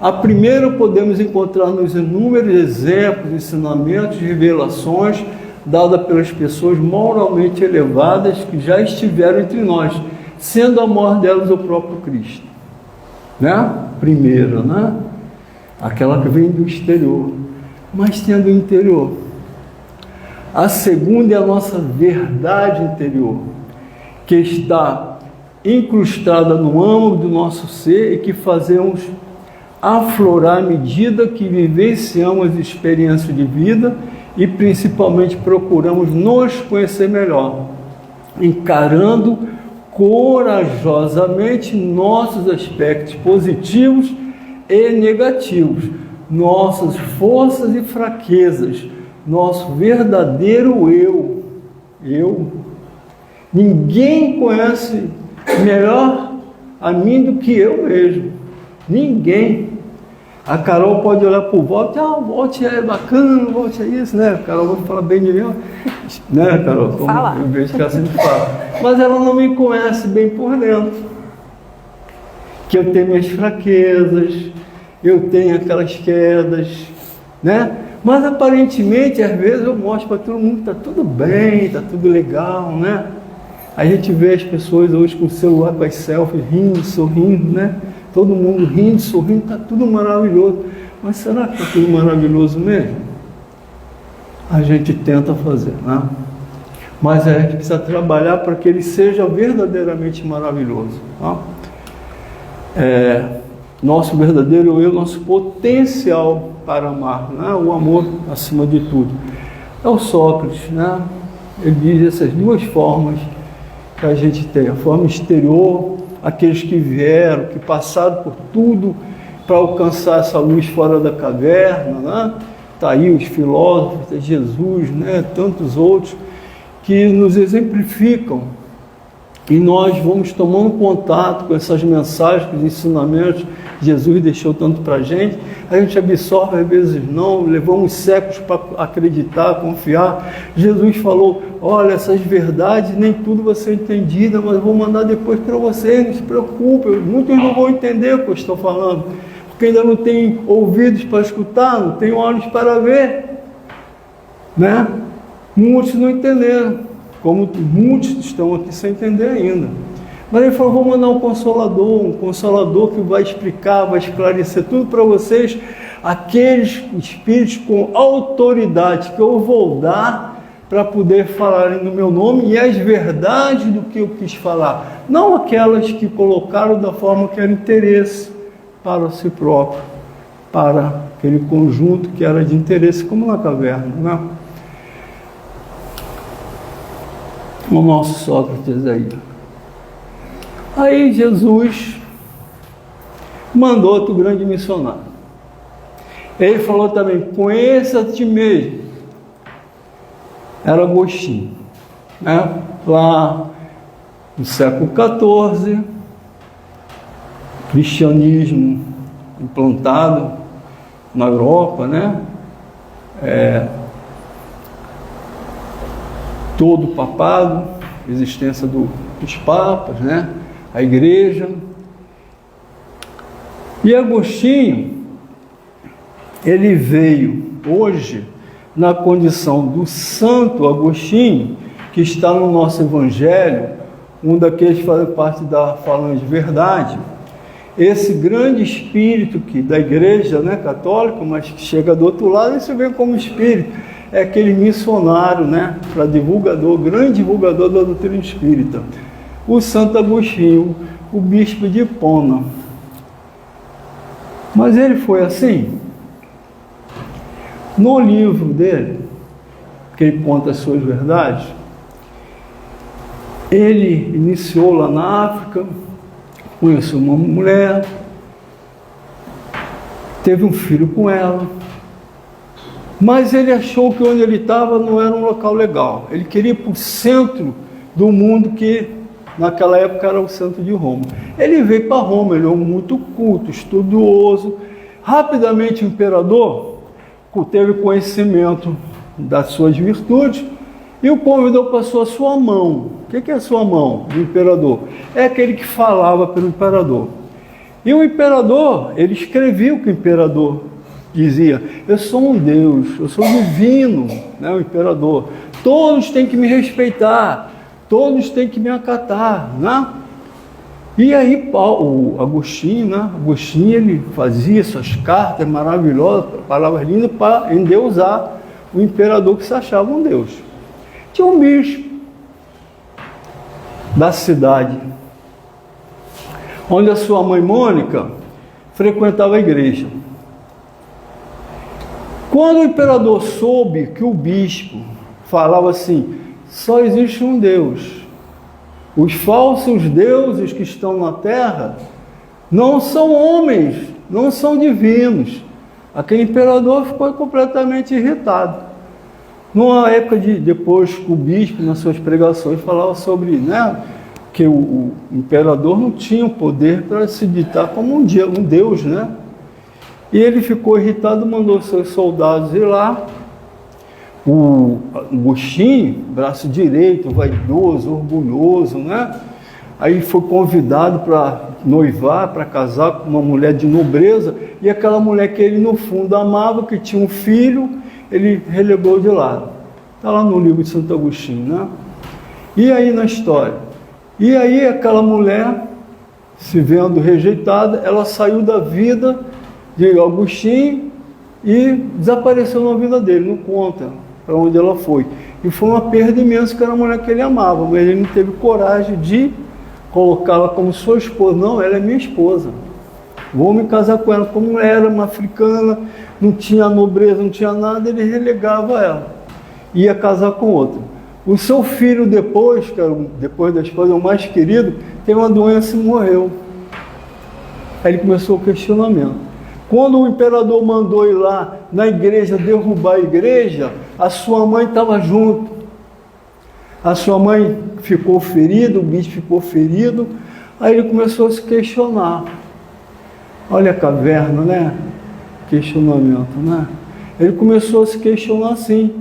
A primeira podemos encontrar nos inúmeros exemplos, ensinamentos, revelações dadas pelas pessoas moralmente elevadas que já estiveram entre nós, sendo a maior delas o próprio Cristo, né? Primeira, né? Aquela que vem do exterior, mas tem a do interior. A segunda é a nossa verdade interior, que está incrustada no âmago do nosso ser e que fazemos aflorar à medida que vivenciamos as experiências de vida e principalmente procuramos nos conhecer melhor, encarando corajosamente nossos aspectos positivos e negativos, nossas forças e fraquezas, nosso verdadeiro eu. Ninguém conhece melhor a mim do que eu mesmo. Ninguém. A Carol pode olhar para o Volte, o Volte é bacana, o Volte é isso, né? A Carol vai falar bem de mim, né, Carol? Como eu vejo que ela sempre fala. Mas ela não me conhece bem por dentro. Que eu tenho minhas fraquezas, eu tenho aquelas quedas, né? Mas aparentemente, às vezes eu mostro para todo mundo que está tudo bem, está tudo legal, né? A gente vê as pessoas hoje com o celular, com as selfies, rindo, sorrindo, né? Todo mundo rindo, sorrindo, está tudo maravilhoso. Mas será que está tudo maravilhoso mesmo? A gente tenta fazer, né? Mas a gente precisa trabalhar para que ele seja verdadeiramente maravilhoso, tá? Nosso verdadeiro eu, nosso potencial para amar, né? O amor acima de tudo. É o Sócrates, né? Ele diz essas duas formas que a gente tem, a forma exterior, aqueles que vieram, que passaram por tudo para alcançar essa luz fora da caverna, né? Está aí os filósofos, Jesus, né? Tantos outros que nos exemplificam. E nós vamos tomando contato com essas mensagens, com os ensinamentos que Jesus deixou tanto para a gente absorve, às vezes não, levamos séculos para acreditar, confiar. Jesus falou, olha, essas verdades, nem tudo vai ser entendida, mas eu vou mandar depois para vocês, não se preocupe, muitos não vão entender o que eu estou falando, porque ainda não tem ouvidos para escutar, não tem olhos para ver, né? Muitos não entenderam, como muitos estão aqui sem entender ainda. Mas ele falou, vou mandar um consolador que vai explicar, vai esclarecer tudo para vocês, aqueles espíritos com autoridade que eu vou dar para poder falarem no meu nome e as verdades do que eu quis falar. Não aquelas que colocaram da forma que era interesse para si próprio, para aquele conjunto que era de interesse, como na caverna, né? O nosso Sócrates aí. Aí Jesus mandou outro grande missionário. Ele falou também, conheça a ti mesmo. Era Agostinho, né? Lá no século XIV, cristianismo implantado na Europa, né? Todo o papado, existência dos papas, né? A igreja. E Agostinho, ele veio hoje na condição do Santo Agostinho, que está no nosso Evangelho, um daqueles que fazem parte da Falange Verdade, esse grande espírito da igreja, né, católica, mas que chega do outro lado, isso vem como espírito, é aquele missionário, né, para divulgador, grande divulgador da doutrina espírita, o Santo Agostinho, o bispo de Hipona. Mas ele foi assim. No livro dele, que ele conta as suas verdades, ele iniciou lá na África, conheceu uma mulher, teve um filho com ela, mas ele achou que onde ele estava não era um local legal. Ele queria ir para o centro do mundo, que naquela época era o centro de Roma. Ele veio para Roma, ele é um muito culto, estudioso. Rapidamente o imperador teve conhecimento das suas virtudes e o convidou para a sua mão. O que é a sua mão do imperador? É aquele que falava pelo imperador. E o imperador, ele escrevia o que o imperador dizia. Eu sou um Deus, eu sou divino, né, o imperador. Todos têm que me respeitar, todos têm que me acatar, né? E aí o Agostinho, né? Agostinho, ele fazia suas cartas maravilhosas, palavras lindas, para endeusar o imperador que se achava um Deus. Tinha um bispo da cidade, onde a sua mãe Mônica frequentava a igreja. Quando o imperador soube que o bispo falava assim, só existe um Deus, os falsos deuses que estão na terra não são homens, não são divinos, aquele imperador ficou completamente irritado. Numa época depois que o bispo, nas suas pregações, falava sobre, né, que o imperador não tinha o poder para se ditar como um Deus, né? E ele ficou irritado, mandou seus soldados ir lá. O Agostinho, braço direito, vaidoso, orgulhoso, né? Aí foi convidado para noivar, para casar com uma mulher de nobreza, e aquela mulher que ele no fundo amava, que tinha um filho, ele relegou de lado. Está lá no livro de Santo Agostinho, né? E aí na história? E aí aquela mulher, se vendo rejeitada, ela saiu da vida de Agostinho e desapareceu na vida dele, não conta para onde ela foi. E foi uma perda imensa, que era a mulher que ele amava, mas ele não teve coragem de colocá-la como sua esposa. Não, ela é minha esposa. Vou me casar com ela. Como era uma africana, não tinha nobreza, não tinha nada, ele relegava ela. Ia casar com outra. O seu filho depois, que era depois da esposa, o mais querido, teve uma doença e morreu. Aí ele começou o questionamento. Quando o imperador mandou ir lá na igreja, derrubar a igreja, a sua mãe estava junto. A sua mãe ficou ferida, o bispo ficou ferido. Aí ele começou a se questionar. Olha a caverna, né? Questionamento, né? Ele começou a se questionar assim.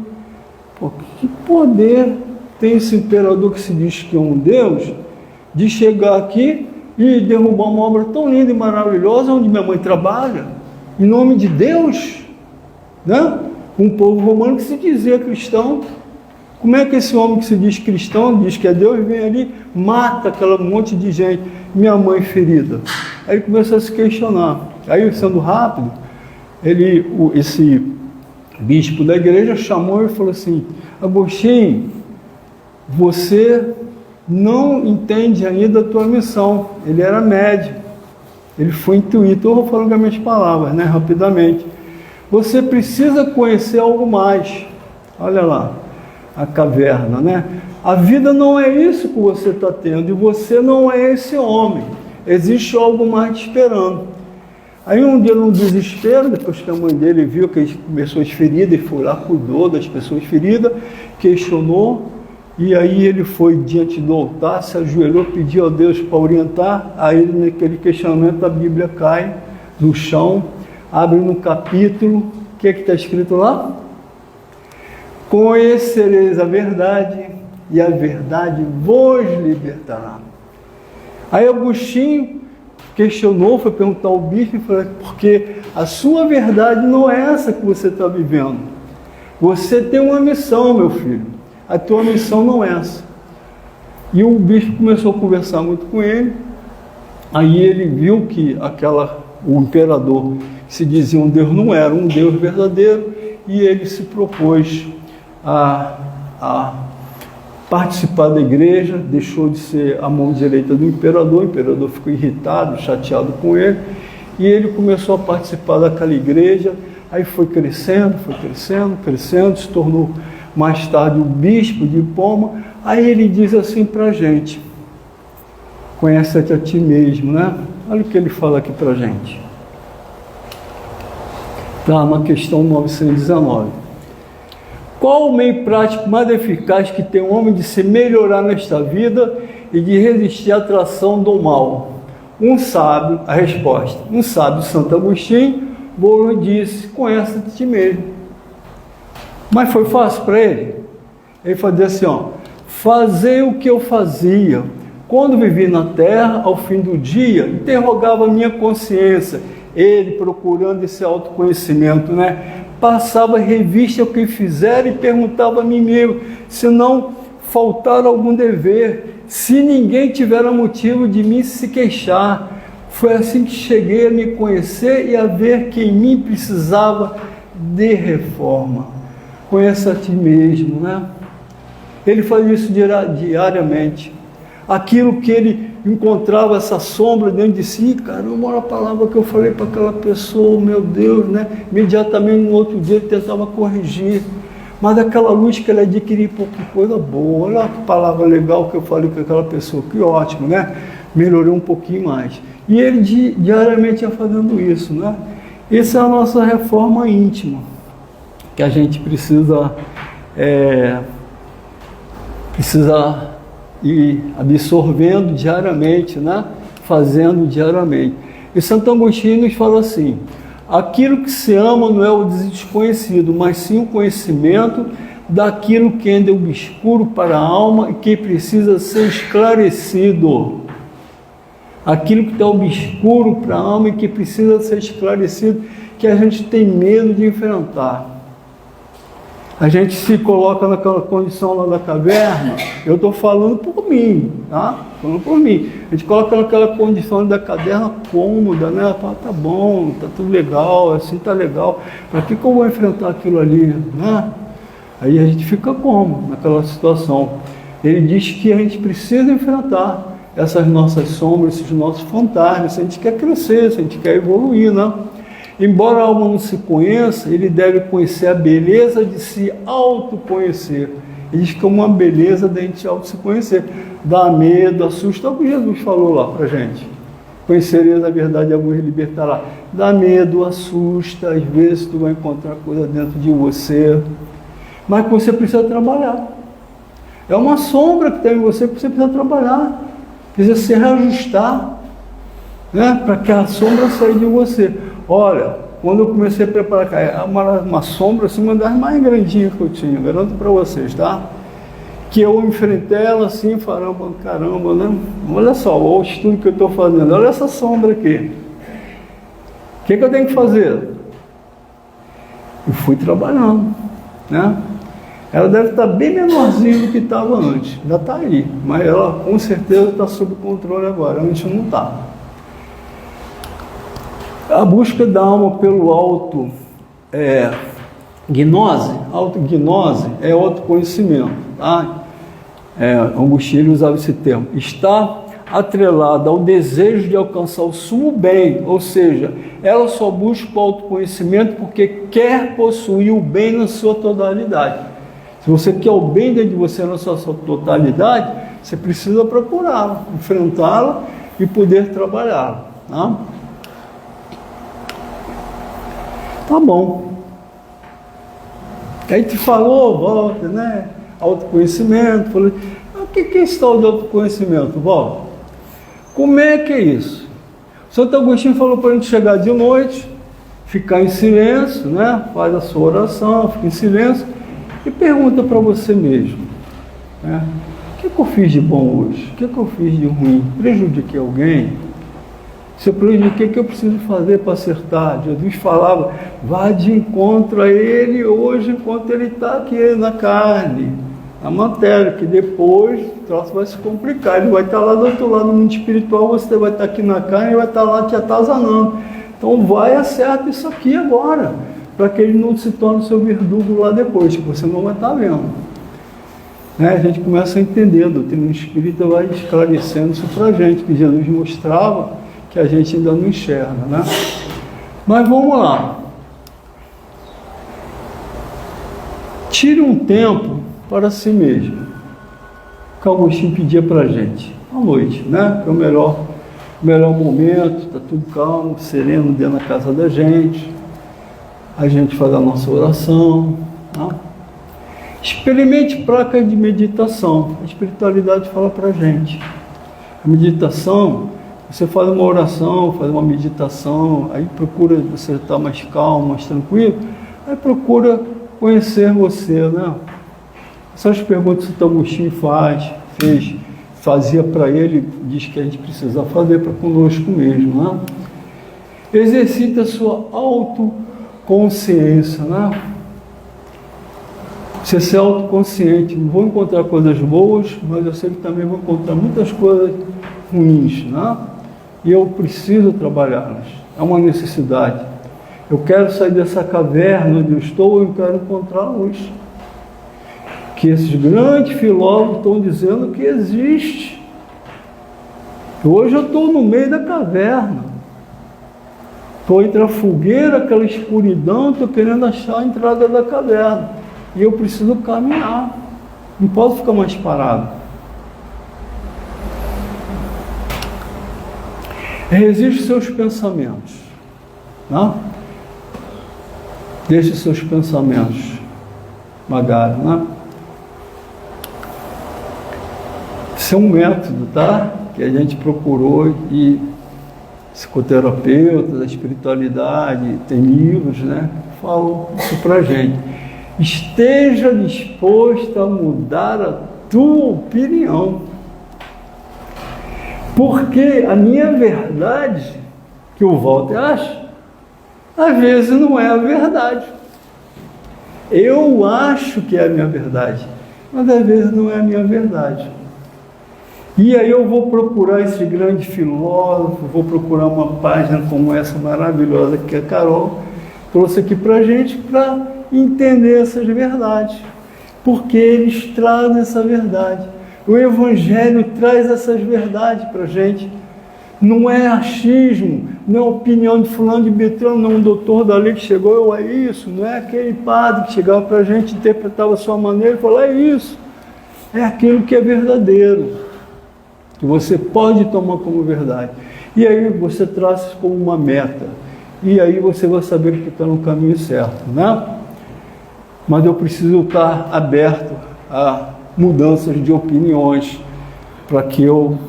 Pô, que poder tem esse imperador que se diz que é um Deus, de chegar aqui e derrubar uma obra tão linda e maravilhosa, onde minha mãe trabalha, em nome de Deus, né? Um povo romano que se dizia cristão. Como é que esse homem que se diz cristão, diz que é Deus, vem ali, mata aquela monte de gente, minha mãe ferida? Aí ele começou a se questionar. Aí, sendo rápido, esse bispo da igreja chamou e falou assim: Agostinho, você não entende ainda a tua missão. Ele era médium, ele foi intuito. Eu vou falando com as minhas palavras, né, rapidamente. Você precisa conhecer algo mais. Olha lá, a caverna, né? A vida não é isso que você está tendo, e você não é esse homem. Existe algo mais te esperando. Aí um dia, num desespero, depois que a mãe dele viu que as pessoas feridas, ele foi lá, cuidou das pessoas feridas, questionou, e aí ele foi diante do altar, se ajoelhou, pediu a Deus para orientar. Aí naquele questionamento a Bíblia cai no chão, abre no capítulo, o que está escrito lá? Conhecereis a verdade, e a verdade vos libertará. Aí Agostinho questionou, foi perguntar ao bispo e falou, porque a sua verdade não é essa que você está vivendo. Você tem uma missão, meu filho. A tua missão não é essa. E o bispo começou a conversar muito com ele. Aí ele viu que o imperador, que se dizia um Deus, não era um Deus verdadeiro, e ele se propôs a participar da igreja, deixou de ser a mão direita do imperador. O imperador ficou irritado, chateado com ele, e ele começou a participar daquela igreja. Aí foi crescendo, se tornou mais tarde o bispo de Hipoma. Aí ele diz assim para a gente, conhece-te a ti mesmo, né? Olha o que ele fala aqui para a gente. Está na questão 919. Qual o meio prático mais eficaz que tem o homem de se melhorar nesta vida e de resistir à atração do mal? Um sábio, a resposta, um sábio, Santo Agostinho, Bolo disse, conhece-te a ti mesmo. Mas foi fácil para ele? Ele fazia assim, fazer o que eu fazia quando vivi na terra, ao fim do dia, interrogava a minha consciência, ele procurando esse autoconhecimento, né? Passava revista ao que fizera e perguntava a mim mesmo se não faltar algum dever, se ninguém tivera motivo de me se queixar. Foi assim que cheguei a me conhecer e a ver que em mim precisava de reforma. Conheça a ti mesmo, né? Ele fazia isso diariamente. Aquilo que ele encontrava, essa sombra dentro de si, caramba, olha a palavra que eu falei para aquela pessoa, meu Deus, né? Imediatamente no outro dia ele tentava corrigir. Mas aquela luz que ele adquiria, pô, que coisa boa, olha que palavra legal que eu falei com aquela pessoa, que ótimo, né? Melhorou um pouquinho mais. E ele diariamente ia fazendo isso, né? Essa é a nossa reforma íntima, que a gente precisa ir absorvendo diariamente, né? Fazendo diariamente. E Santo Agostinho nos fala assim, aquilo que se ama não é o desconhecido, mas sim o conhecimento daquilo que ainda é obscuro para a alma e que precisa ser esclarecido. Aquilo que está obscuro para a alma e que precisa ser esclarecido, que a gente tem medo de enfrentar. A gente se coloca naquela condição lá da caverna, eu estou falando por mim, tá? Falando por mim. A gente coloca naquela condição da caverna cômoda, né? Fala, tá bom, tá tudo legal, assim tá legal. Para que eu vou enfrentar aquilo ali, né? Aí a gente fica como naquela situação? Ele diz que a gente precisa enfrentar essas nossas sombras, esses nossos fantasmas, se a gente quer crescer, se a gente quer evoluir, né? Embora a alma não se conheça, ele deve conhecer a beleza de se autoconhecer. Ele diz que é uma beleza da gente se conhecer. Dá medo, assusta, é o que Jesus falou lá pra gente. Conhecereis a verdade e a vos libertará. Dá medo, assusta, às vezes tu vai encontrar coisa dentro de você, mas que você precisa trabalhar. É uma sombra que tem em você que você precisa trabalhar, precisa se reajustar, né? Para que a sombra saia de você. Olha, quando eu comecei a preparar, é uma sombra assim, uma das mais grandinhas que eu tinha, garanto para vocês, tá? Que eu enfrentei ela assim, caramba, né? Olha só, o estudo que eu estou fazendo, olha essa sombra aqui. O que eu tenho que fazer? Eu fui trabalhando, né? Ela deve estar bem menorzinha do que estava antes, ainda está aí, mas ela com certeza está sob controle agora, antes não está. A busca da alma pelo autognose é autoconhecimento, tá? Agostinho usava esse termo. Está atrelada ao desejo de alcançar o sumo bem, ou seja, ela só busca o autoconhecimento porque quer possuir o bem na sua totalidade. Se você quer o bem dentro de você na sua totalidade, você precisa procurá-la, enfrentá-la e poder trabalhá-la, tá? Tá bom. Aí te falou, volta, né? Autoconhecimento. Falei, o que é esse tal de autoconhecimento, volta? Como é que é isso? Santo Agostinho falou para a gente chegar de noite, ficar em silêncio, né? Faz a sua oração, fica em silêncio e pergunta para você mesmo, né? O que eu fiz de bom hoje? O que eu fiz de ruim? Prejudiquei alguém? Se eu prejudiquei, o que eu preciso fazer para acertar? Jesus falava, vá de encontro a ele hoje enquanto ele está aqui na carne, na matéria, que depois o troço vai se complicar. Ele vai estar lá do outro lado, no mundo espiritual, você vai estar aqui na carne e vai estar lá te atazanando. Então vai e acerta isso aqui agora, para que ele não se torne seu verdugo lá depois, que você não vai estar vendo. Né? A gente começa a entender, a doutrina espírita vai esclarecendo isso para a gente, que Jesus mostrava que a gente ainda não enxerga, né? Mas vamos lá. Tire um tempo para si mesmo. O que Agostinho pedia para a gente. À noite, né? É o melhor momento, está tudo calmo, sereno dentro da casa da gente. A gente faz a nossa oração. Né? Experimente práticas de meditação. A espiritualidade fala para a gente. A meditação, você faz uma oração, faz uma meditação, aí procura você estar mais calmo, mais tranquilo, aí procura conhecer você, né? Essas perguntas que o Santo Agostinho fazia para ele, diz que a gente precisa fazer para conosco mesmo, né? Exercita a sua autoconsciência, né? Você ser autoconsciente, não vou encontrar coisas boas, mas eu sei que também vou encontrar muitas coisas ruins, né? E eu preciso trabalhá-las, é uma necessidade. Eu quero sair dessa caverna onde eu estou, eu quero encontrar a luz. Que esses grandes filósofos estão dizendo que existe. Hoje eu estou no meio da caverna. Estou entre a fogueira, aquela escuridão, estou querendo achar a entrada da caverna. E eu preciso caminhar. Não posso ficar mais parado. Resiste seus pensamentos. Né? Deixe seus pensamentos vagarem, né? Isso é um método, tá? Que a gente procurou e psicoterapeutas, a espiritualidade, tem livros, né? Falam isso pra gente. Esteja disposto a mudar a tua opinião. Porque a minha verdade, que o Walter acha, às vezes não é a verdade. Eu acho que é a minha verdade, mas às vezes não é a minha verdade. E aí eu vou procurar esse grande filósofo, vou procurar uma página como essa maravilhosa que a Carol trouxe aqui para a gente, para entender essas verdades. Porque eles trazem essa verdade. O Evangelho traz essas verdades para a gente. Não é achismo, não é opinião de fulano de Beltrano, não é um doutor da lei que chegou, é isso. Não é aquele padre que chegava para a gente, interpretava a sua maneira e falava, é isso. É aquilo que é verdadeiro, que você pode tomar como verdade. E aí você traça como uma meta. E aí você vai saber que está no caminho certo, né? Mas eu preciso estar aberto a mudanças de opiniões, para que eu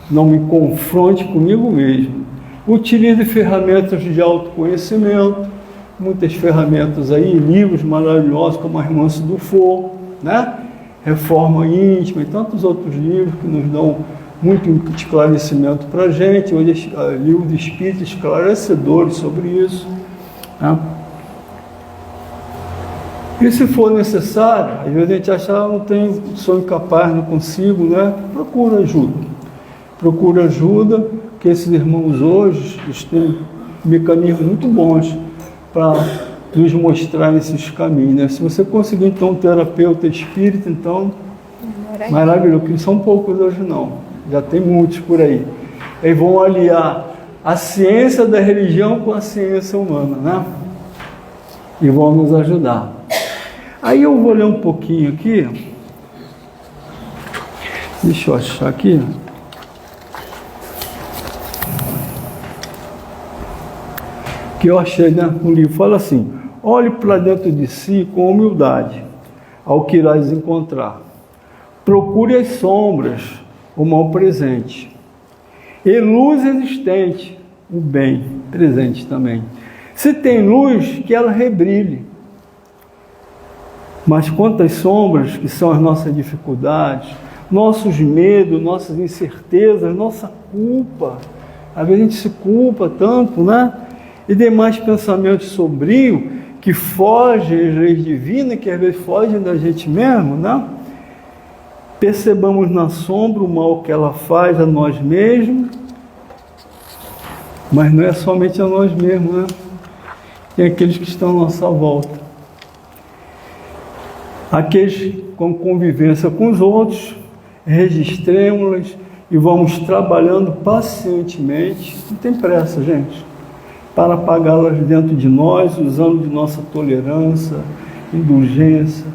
não me confronte comigo mesmo. Utilize ferramentas de autoconhecimento, muitas ferramentas aí, livros maravilhosos como a Irmã Dufour, né? Reforma Íntima e tantos outros livros que nos dão muito esclarecimento para a gente. Hoje, livros espíritas esclarecedores sobre isso, né? E se for necessário, às vezes a gente acha, sou incapaz, não consigo, né? Procura ajuda. Procura ajuda, que esses irmãos hoje eles têm mecanismos muito bons para nos mostrar esses caminhos, né? Se você conseguir, então, um terapeuta espírita, então, maravilhoso, que são poucos hoje não, já tem muitos por aí. Eles vão aliar a ciência da religião com a ciência humana, né? E vão nos ajudar. Aí eu vou ler um pouquinho aqui, deixa eu achar aqui. que eu achei, né, no livro, fala assim: olhe para dentro de si com humildade, ao que irás encontrar. Procure as sombras, o mal presente, e luz existente, o bem presente também. Se tem luz, que ela rebrilhe. Mas quantas sombras, que são as nossas dificuldades, nossos medos, nossas incertezas, nossa culpa. Às vezes a gente se culpa tanto, né? E demais pensamentos sombrios que fogem às leis divinas, que às vezes fogem da gente mesmo, né? Percebamos na sombra o mal que ela faz a nós mesmos, mas não é somente a nós mesmos, né? Tem aqueles que estão à nossa volta. Aqueles com convivência com os outros, registremos-las e vamos trabalhando pacientemente, não tem pressa, gente, para apagá-las dentro de nós, usando de nossa tolerância, indulgência,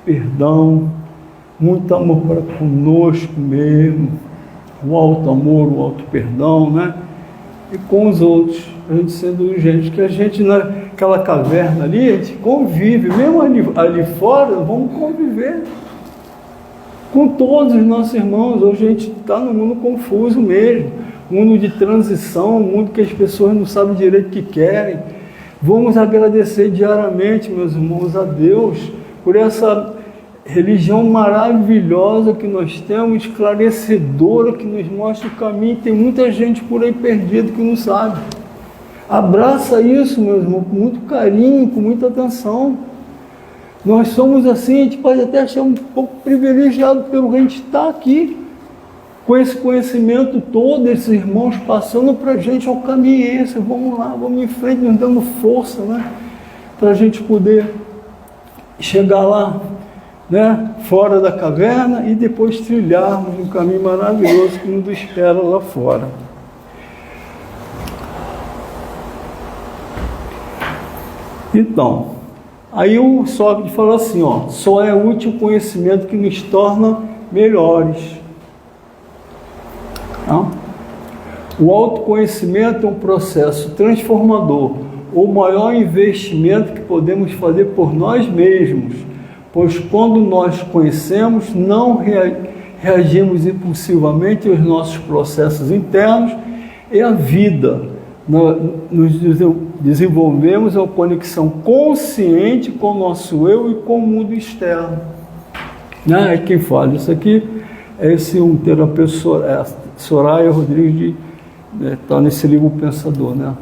perdão, muito amor para conosco mesmo, o alto amor, o alto perdão, né? E com os outros, a gente sendo indulgente, que a gente naquela caverna ali, a gente convive, mesmo ali fora, vamos conviver com todos os nossos irmãos. Hoje a gente está num mundo confuso mesmo, mundo de transição, mundo que as pessoas não sabem direito o que querem. Vamos agradecer diariamente, meus irmãos, a Deus por essa religião maravilhosa que nós temos, esclarecedora, que nos mostra o caminho. Tem muita gente por aí perdida que não sabe. Abraça isso, meus irmãos, com muito carinho, com muita atenção. Nós somos assim, a gente pode até achar um pouco privilegiado pelo que a gente está aqui, com esse conhecimento todo, esses irmãos passando para a gente ao caminho esse. Vamos lá, vamos em frente, nos dando força, né? Para a gente poder chegar lá, né? Fora da caverna, e depois trilharmos um caminho maravilhoso que nos espera lá fora. Então, aí o Sócrates fala assim, ó: só é útil o conhecimento que nos torna melhores. Não? O autoconhecimento é um processo transformador, o maior investimento que podemos fazer por nós mesmos, pois quando nós conhecemos, não reagimos impulsivamente aos nossos processos internos e à vida. Nos desenvolvemos uma conexão consciente com o nosso eu e com o mundo externo. Né? E quem fala isso aqui é um terapeuta, Soraya Rodrigues, está nesse livro O Pensador. Né?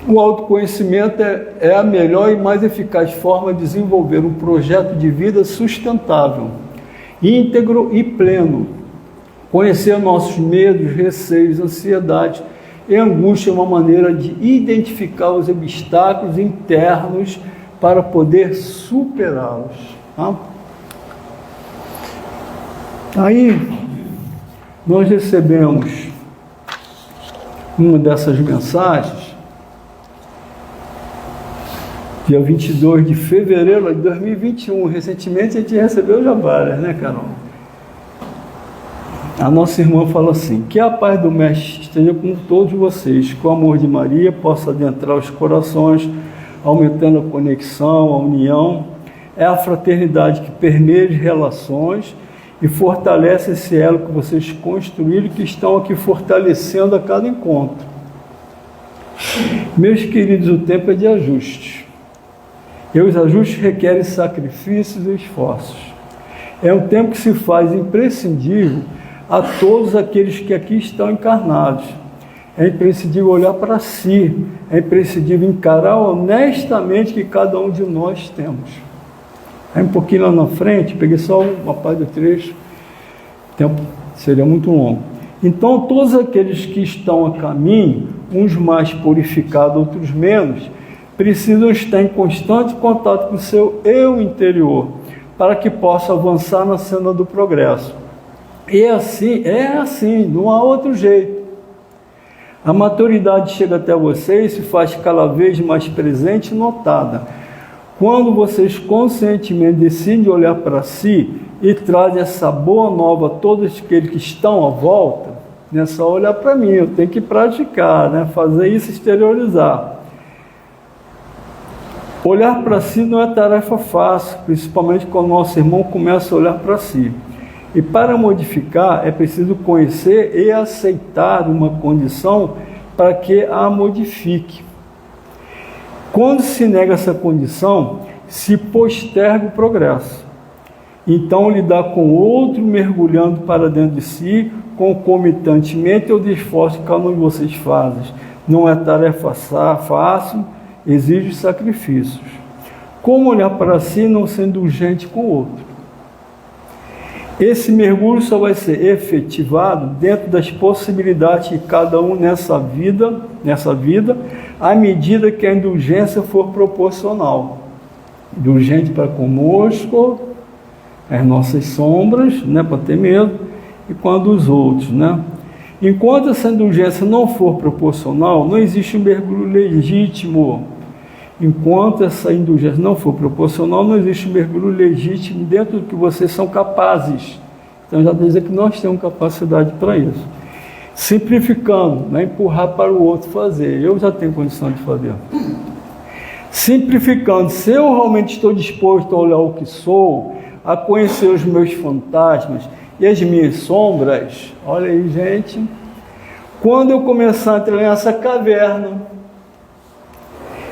O autoconhecimento é a melhor e mais eficaz forma de desenvolver um projeto de vida sustentável, íntegro e pleno. Conhecer nossos medos, receios, ansiedades e angústia é uma maneira de identificar os obstáculos internos para poder superá-los. Tá? Aí, nós recebemos uma dessas mensagens, dia 22 de fevereiro de 2021. Recentemente a gente recebeu já várias, né, Carol? A nossa irmã fala assim: que a paz do Mestre esteja com todos vocês, que o amor de Maria possa adentrar os corações, aumentando a conexão, a união. É a fraternidade que permeia as relações e fortalece esse elo que vocês construíram e que estão aqui fortalecendo a cada encontro. Meus queridos, o tempo é de ajuste. E os ajustes requerem sacrifícios e esforços. É um tempo que se faz imprescindível a todos aqueles que aqui estão encarnados. É imprescindível olhar para si, é imprescindível encarar honestamente que cada um de nós temos. Aí um pouquinho lá na frente, peguei só uma parte do trecho, o tempo seria muito longo. Então, todos aqueles que estão a caminho, uns mais purificados, outros menos, precisam estar em constante contato com o seu eu interior, para que possa avançar na senda do progresso. E é assim, não há outro jeito. A maturidade chega até vocês e se faz cada vez mais presente e notada. Quando vocês conscientemente decidem olhar para si e trazem essa boa nova a todos aqueles que estão à volta, Não é só olhar para mim, eu tenho que praticar, né? Fazer isso, exteriorizar. Olhar para si não é tarefa fácil, principalmente quando o nosso irmão começa a olhar para si. E para modificar, é preciso conhecer e aceitar uma condição para que a modifique. Quando se nega essa condição, se posterga o progresso. Então, lidar com outro mergulhando para dentro de si, concomitantemente ao esforço que cada um de vocês faz. Não é tarefa fácil, exige sacrifícios. Como olhar para si não sendo urgente com o outro? Esse mergulho só vai ser efetivado dentro das possibilidades de cada um nessa vida, à medida que a indulgência for proporcional. Indulgente para conosco, as nossas sombras, né, para ter medo, e com a dos outros, né? Enquanto essa indulgência não for proporcional, não existe um mergulho legítimo. Enquanto essa indulgência não for proporcional, não existe um mergulho legítimo dentro do que vocês são capazes. Então já dizer que nós temos capacidade para isso. Simplificando, não é empurrar para o outro fazer. Eu já tenho condição de fazer. Simplificando, se eu realmente estou disposto a olhar o que sou, a conhecer os meus fantasmas e as minhas sombras, olha aí, gente, quando eu começar a entrar nessa caverna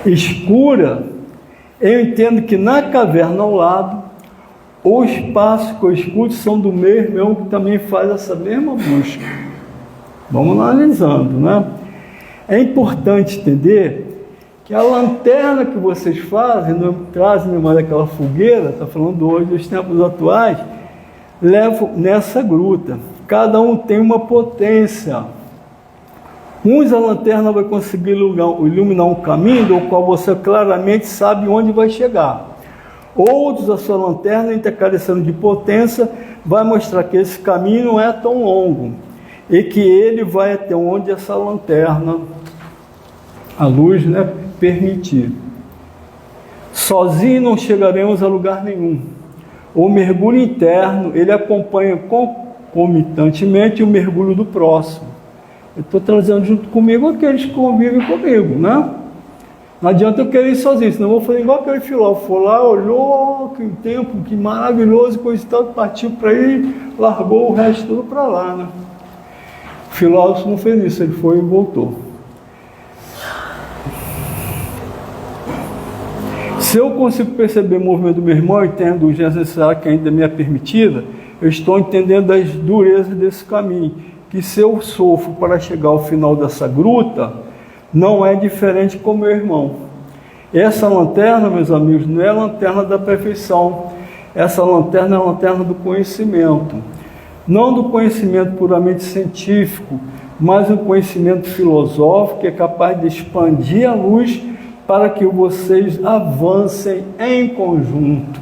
escura, eu entendo que na caverna ao lado, os passos que eu escuto são do meu irmão que também faz essa mesma busca. Vamos analisando, né? É importante entender que a lanterna que vocês trazem memória daquela fogueira, está falando hoje dos tempos atuais, levam nessa gruta. Cada um tem uma potência. Uns a lanterna vai conseguir iluminar um caminho do qual você claramente sabe onde vai chegar. Outros, a sua lanterna, intercarecendo de potência, vai mostrar que esse caminho não é tão longo e que ele vai até onde essa lanterna, a luz, né, permitir. Sozinho não chegaremos a lugar nenhum. O mergulho interno, ele acompanha concomitantemente o mergulho do próximo. Eu estou trazendo junto comigo aqueles que convivem comigo, né? Não adianta eu querer ir sozinho, senão eu vou fazer igual aquele filósofo. Foi lá, olhou, que tempo, que maravilhoso, coisa e tal, partiu para ir, largou o resto tudo para lá, né? O filósofo não fez isso, ele foi e voltou. Se eu consigo perceber o movimento do meu irmão e tenho a indulgência necessária que ainda me é permitida, eu estou entendendo as durezas desse caminho. Que se eu sofro para chegar ao final dessa gruta, não é diferente com meu irmão. Essa lanterna, meus amigos, não é a lanterna da perfeição. Essa lanterna é a lanterna do conhecimento. Não do conhecimento puramente científico, mas um conhecimento filosófico que é capaz de expandir a luz para que vocês avancem em conjunto.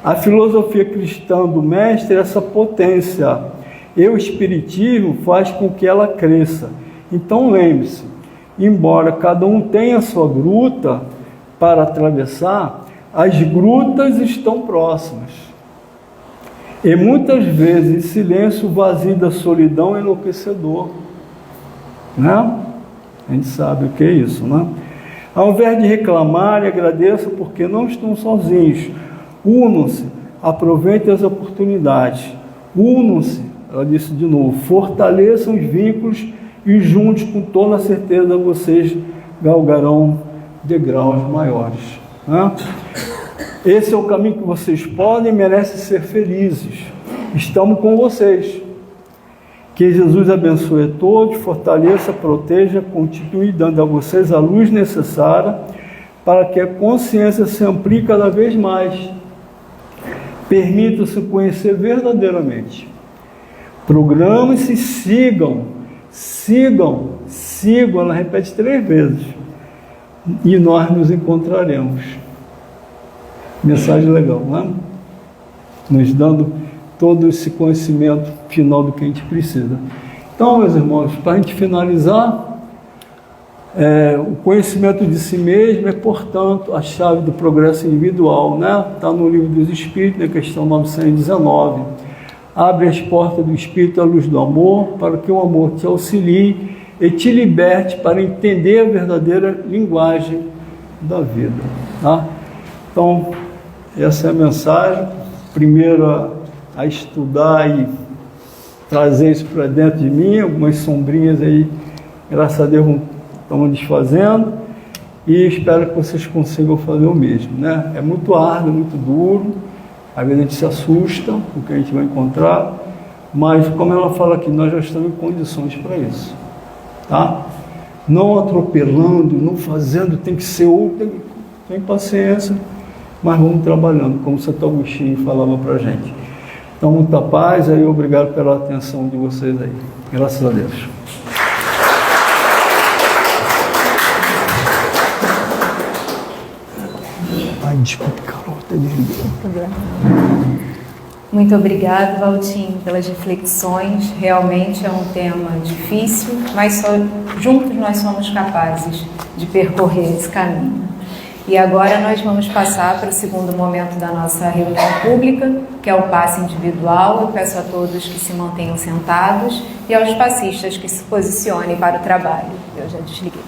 A filosofia cristã do mestre é essa potência, e o espiritismo faz com que ela cresça. Então lembre-se, embora cada um tenha a sua gruta para atravessar, as grutas estão próximas. E muitas vezes silêncio, vazio da solidão, enlouquecedor, né? A gente sabe o que é isso, né? Ao invés de reclamar, agradeça porque não estão sozinhos. Unam-se, aproveitem as oportunidades. Unam-se, ela disse de novo, fortaleçam os vínculos e juntos, com toda a certeza, vocês galgarão degraus maiores. Né? Esse é o caminho que vocês podem e merecem ser felizes. Estamos com vocês. Que Jesus abençoe a todos, fortaleça, proteja, continue dando a vocês a luz necessária para que a consciência se amplie cada vez mais. Permitam-se conhecer verdadeiramente. Programem-se, sigam, ela repete 3 vezes. E nós nos encontraremos. Mensagem legal, não é? Nos dando todo esse conhecimento final do que a gente precisa. Então, meus irmãos, para a gente finalizar, o conhecimento de si mesmo é, portanto, a chave do progresso individual, né? Está no Livro dos Espíritos, na questão 919. Abre as portas do Espírito à luz do amor, para que o amor te auxilie e te liberte para entender a verdadeira linguagem da vida. Tá? Então, essa é a mensagem. Primeiro, a estudar e trazer isso para dentro de mim. Algumas sombrinhas aí, graças a Deus, estão desfazendo. E espero que vocês consigam fazer o mesmo, né? É muito árduo, muito duro. Às vezes a gente se assusta com o que a gente vai encontrar. Mas, como ela fala aqui, nós já estamos em condições para isso. Tá? Não atropelando, não fazendo, tem que ser outro, tem paciência, mas vamos trabalhando, como o Santo Agostinho falava para a gente. Então, muita paz, aí obrigado pela atenção de vocês aí. Graças a Deus. Ai, desculpe, Carol, até desliguei. Muito obrigado, Valtinho, pelas reflexões. Realmente é um tema difícil, mas só juntos nós somos capazes de percorrer esse caminho. E agora nós vamos passar para o segundo momento da nossa reunião pública, que é o passe individual. Eu peço a todos que se mantenham sentados e aos passistas que se posicionem para o trabalho. Eu já desliguei.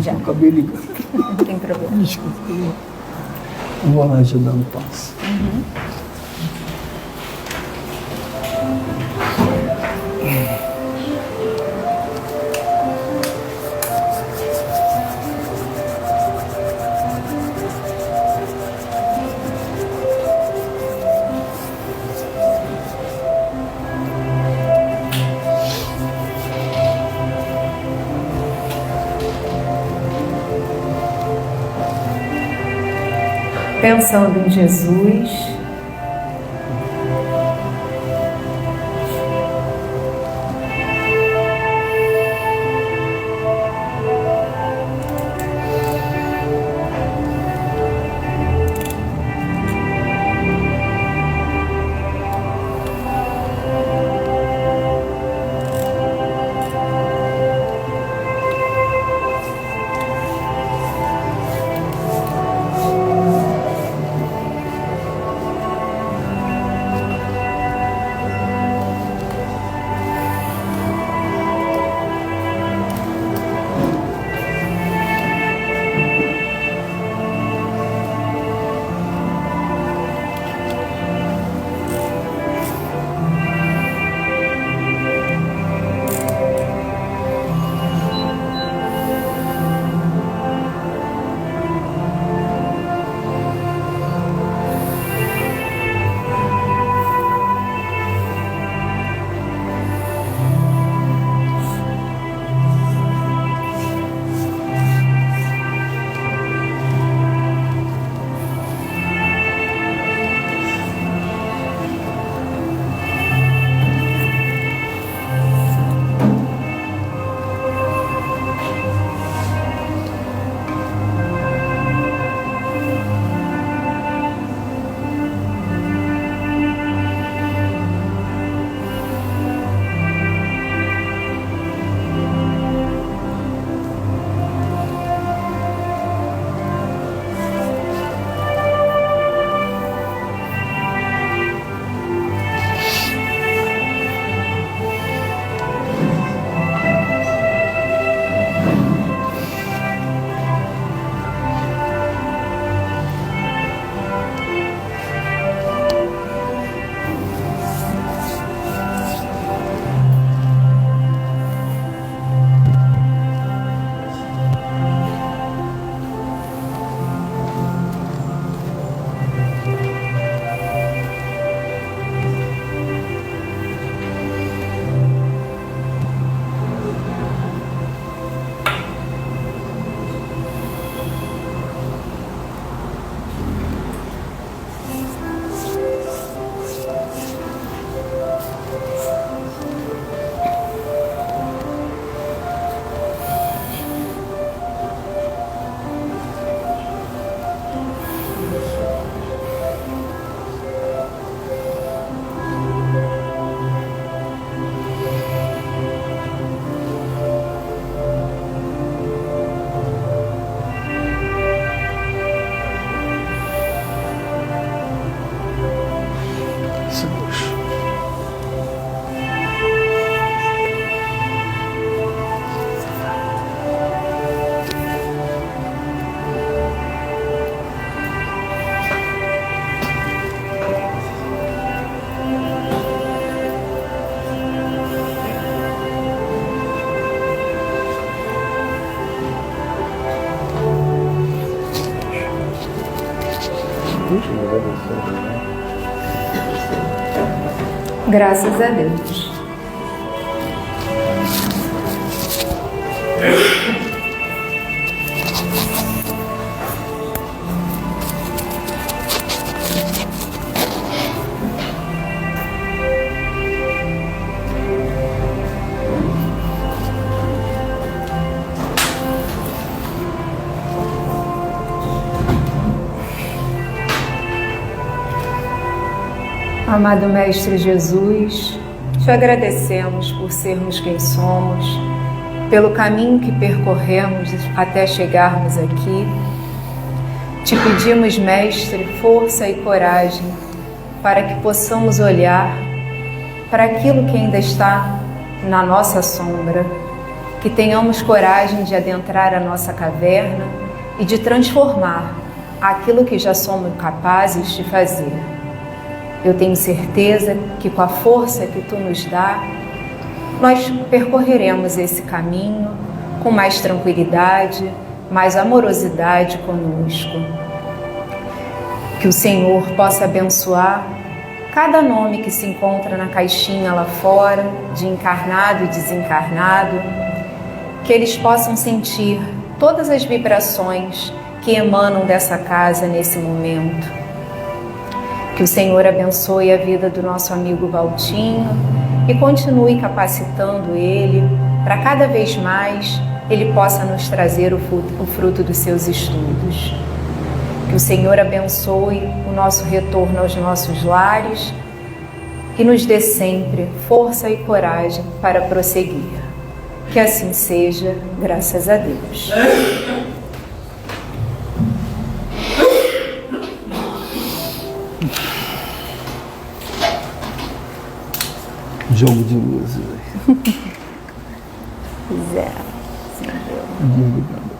Já. Acabei ligando. Não tem problema. Desculpa. Vou lá ajudando o passe. Pensando em Jesus, Graças a Deus. Amado Mestre Jesus, te agradecemos por sermos quem somos, pelo caminho que percorremos até chegarmos aqui. Te pedimos, Mestre, força e coragem para que possamos olhar para aquilo que ainda está na nossa sombra, que tenhamos coragem de adentrar a nossa caverna e de transformar aquilo que já somos capazes de fazer. Eu tenho certeza que com a força que Tu nos dá, nós percorreremos esse caminho com mais tranquilidade, mais amorosidade conosco. Que o Senhor possa abençoar cada nome que se encontra na caixinha lá fora, de encarnado e desencarnado, que eles possam sentir todas as vibrações que emanam dessa casa nesse momento. Que o Senhor abençoe a vida do nosso amigo Valtinho e continue capacitando ele para cada vez mais ele possa nos trazer o fruto dos seus estudos. Que o Senhor abençoe o nosso retorno aos nossos lares e nos dê sempre força e coragem para prosseguir. Que assim seja, graças a Deus. Jogo de luzes. Zero. Obrigado.